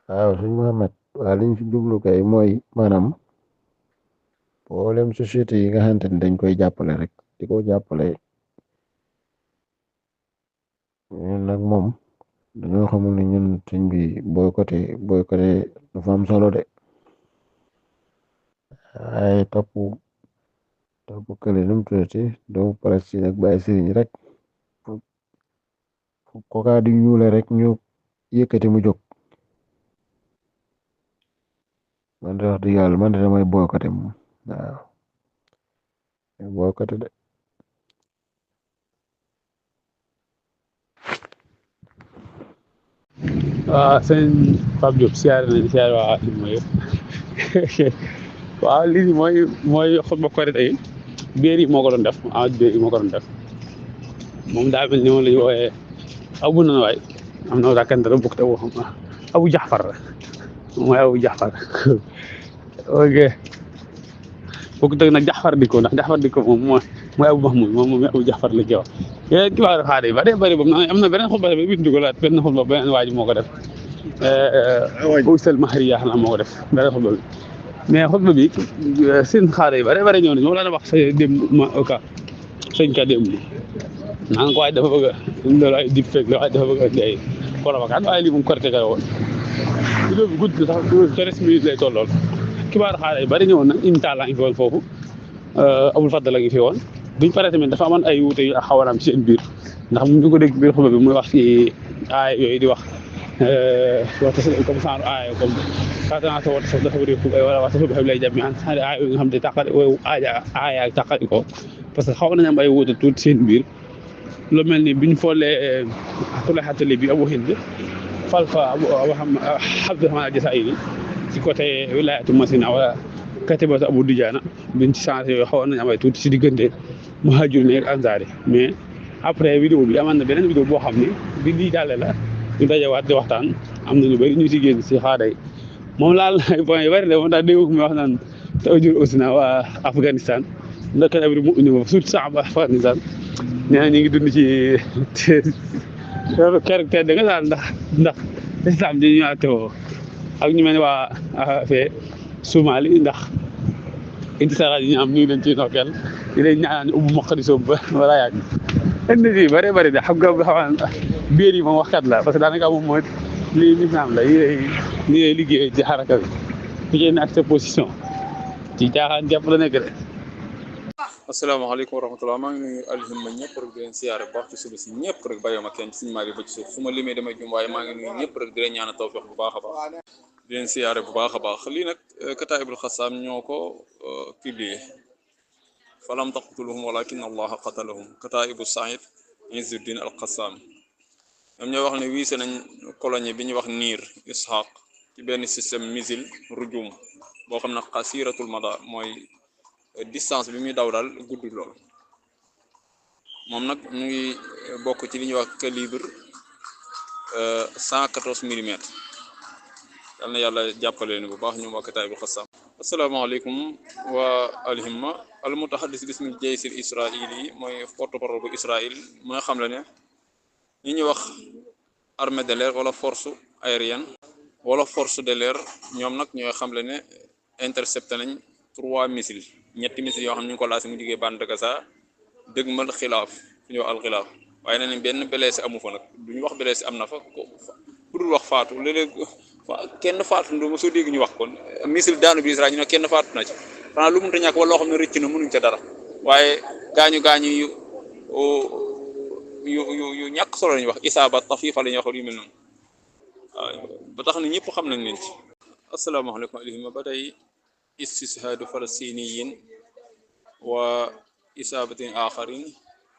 waaw sëñ Mohamed waa liñ fi jublu kay mooy maanaam mboolem société yi nga xamante ni dañ koy jàppale rek di ko jàppale ñun nag moom dañoo xamul ne ñun sëñ bi boycotté dafa am solo de waaye topp kële num tuddati doomu Palestine ak bàyyi sëriñ rek kokaa di ñuule rek ñu yëkkati mu jóg man de wax dëgg yàlla man de damay boycotté moom waaw boycotté de waaw sëñ Pape Diop siyaare nañ siyaare waa Afima yëpp waaw lii mooy xutba korite yi béer yi moo ko doon def béer yi moo ko doon def moom daa mel ni moom la ñu wooyee abu na waay am na dakkante bokk te xam Abu Jaxfar la mooy Abu Jaxfar ok bokk teg nag Jaxfar Dikko ndax Jaxfar Dikko moom mooy Abu Mahmoud moom Abu Jaxfar la jox yéen ki waa xaar yi bari boobu am na beneen xutba bi bindu ko laat benn xutba beneen waa ji moo ko def Uysal Mahriya xanaa moo ko def beneen xutba bi mais xutba bi seen xaar yi bari ñëw nañu moom laa la wax sa démb ma ka sëñ ka démb naan ko waaye dafa bëgg a loolu ay dip fekk la waaye dafa bëgg a indi ay propagande waaye lii moom korite ka woon vidéo bi gudd sax 13 minutes lay tollool kibaar xaar yi bari ñëwoon nag incha allah ngi fi woon foofu Abul Fadl la ngi fi woon buñ paree tamit dafa amoon ay wuute yu xaw a am ci seen biir ndax ñu ko dégg biir xutba bi muy wax ci aay yooyu di wax waxta sa comme genre aay comme katanasa wata saf dafa bëri wala waxta sobi xam lay jàmmi an xaari aay yooyu nga xam ne tàqali aaya ak tàqali ko parce que xaw nañ am ay wuute tuuti seen biir lu mel ni biñ foolee tula xattali bi Abu Hind fal fa Abdurahmaan al-Jazaa'iri ci côté wilayatu Masina wala katibatu Abu Dujaana biñ ci changé yooyu xawoon nañ am ay tuuti si diggante muhaajiriin ak ansaar mais après vidéo bi amaan na beneen vidéo boo xam ne bi lii daale la ñu dajewaat di waxtaan am na ñu bëri ñu si génn si xaaday moom laal ay point yu bëri de moom daal dégg mi wax naan tawjur usna waa Afghanistan ndaka abri mu uni surtout sax ba Afghanistan nee na ñu ngi dund ci caractère da nga daal ndax islam ji ñu atewoo ak ñu mel ne waa fee Somalie ndax intisaraat yi ñu am ñu ngi leen ciy nokkeel di leen ñaanal ubbu Moqadiso ba wala yàgg indi si bëri de xam nga xamaan biir yi moom waxkat la parce que daanaka moom mooy lii lislaam la yi lay liggéey ci xaraka bi ku ci ne ak sa position ci caaxaan jàpp la nekk de. asalaamaaleykum wa rahmatulah maa ngi nuyu alhamma ñëpp rek di leen siyaare bu baax ci suba si ñëpp rek bàyyi ma kenn suñu maag yi ba ci suuf su ma limee damay jum waaye maa ngi nuyu ñëpp rek di leen ñaanal tawfiq bu baax a baax di leen siyaare bu baax a baax lii nag Kataa'ibul Xassaam ñoo ko publié falam taqtuluhum walakin allaha qatalahum Kataa'ibu Saïd Izzuddin al-Qassam ñoom ñoo wax ne wiise nañ colonie bi ñuy wax Niir Ishaq ci benn système missile rujum boo xam ne qasiratul mada mooy distance bi muy daw daal gudd lool moom nag mu ngi bokk ci li ñuy wax calibre 114 millimètres yal na yàlla jàppale ni bu baax ñoom waa Kataa'ibul Xassaam. asalaamaaleykum waa alhimma al mutahaddis bismi jaysil israili mooy porte-parole bu Israël mooy xam la ne ñi ñuy wax armée de l'air wala force aérienne wala force de l'air ñoom nag ñooy xam la ne intercepté nañ 3 missiles ñetti missiles yoo xam ne ñu ngi ko lancé mu jigee bande Gaza dëgmal xilaaf fi ñuy wax al xilaaf waaye nee nañ benn blessé amu fa nag duñu wax blessé am na fa ku dul wax faatu léeg-léeg kenn faatu na mosoo dégg ñu wax kon missile daanu bi Israël ñu ne kenn faatu na ci xanaa lu mënta ñàkk wala loo xam ne rëcc na mënuñ ca dara waaye gaañu yu ñàkk solo la ñuy wax isaaba tafifa la ñuy wax yu mel noonu waaw ba tax na ñëpp xam nañ leen ci. asalaamaaleykum alihima ba tey istishaadu falastiniyin wa isaabatin axarin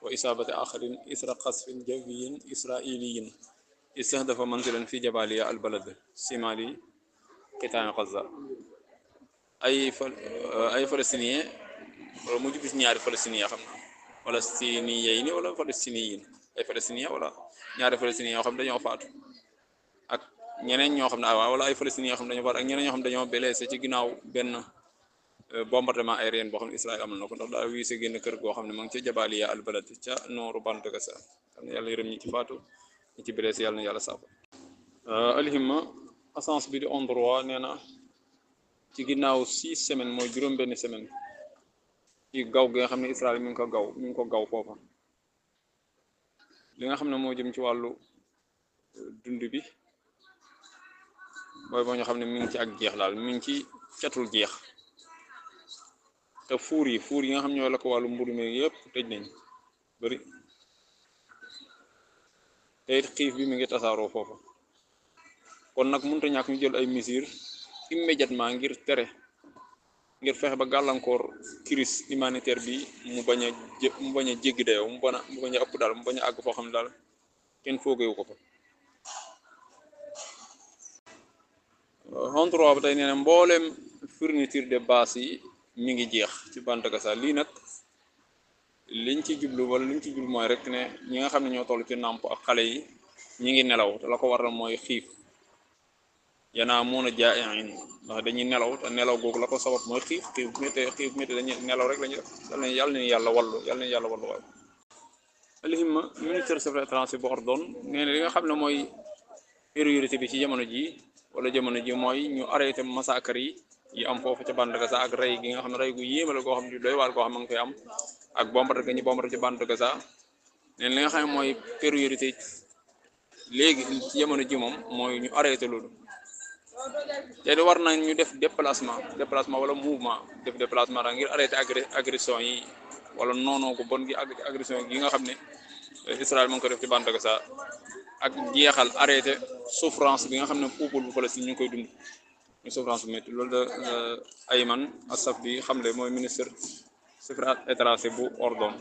wa isaabati axarin isra qasfin jawiyin israiliyin istahdafa manzilan fi jabaliya albalad simali qitaani Gaza ay palestinien wala mu jubis ñaari palestinien xam na palestiniyen ni wala palestiniyin ay palestinien wala ñaari palestinien yoo xam dañoo faatu ak ñeneen ñoo xam ne wala ay palestiniens yoo xam dañoo faatu ak ñeneen ñoo xam dañoo blessé ci ginnaaw benn bombardement aérien boo xam ne Israël amal na ko ndax daa wiise génn kër goo xam ne ma ngi ca jabaliya albalad ca nooru bant Gaza xam ne yàlla yërëm ñi ci faatu ñi ci blessé yàlla na yàlla saafa alhimma assance bi di endroit nee na ci ginnaaw 6 semaines mooy juróom benn semaine ci gaw gi nga xam ne Israël mi ngi ko gaw foofa li nga xam ne moo jëm ci wàllu dund bi mooy boo ñu xam ne mi ngi ci ak jeex daal mi ngi ci catul jeex te fuur yi nga xam ñoo la ko wàllu mburu mi yëpp tëj nañ bari te it xiif bi mi ngi tasaaroo foofa kon nag mënut a ñàkk ñu jël ay mesures immédiatement ngir fexe ba gàllankoor crise humanitaire bi mu bañ a jéggi dayoo mu bañ a ëpp daal mu bañ a àgg foo xam ne daal kenn foogeewu ko fa. endroit ba tey nee na mbooleem fourniture de base yi mi ngi jeex ci bande Gaza lii nag liñ ci jublu mooy rek ne ñi nga xam ne ñoo toll ci nàmp ak xale yi ñi ngi nelaw te la ko waral mooy xiif yanaamuuna jaa'iin ndax dañuy nelaw te nelaw googu la ko sabab mooy xiif métti dañuy nelaw rek lañuy def yàlla nañu yàlla wallu waaye alhimma ministère des Affaires étrangères bu ordon nee na li nga xam ne mooy priorité bi ci jamono ji mooy ñu arrêté massacre yi am foofu ca bande Gaza ak rey gi nga xam ne rey gu yéeme la goo xam ne doy waar goo xam ne nga koy am ak bombardé ga ñu bombardé ci bande Gaza nee na li nga xam ne mooy priorité léegi ci jamono ji moom mooy ñu arrêté loolu te di war nañ ñu def déplacement wala mouvement def déplacement daal ngir arrêté agression yi wala noonoo ko bon gi agression gi nga xam ne Israël mu ngi ko def ci bande Gaza ak jeexal arrêté souffrance bi nga xam ne peuple bu Palestine ñu ngi koy dund ñu souffrance bu métti loolu da Ayman Assaf bi xam le mooy ministre secrétaire étranger bu ordon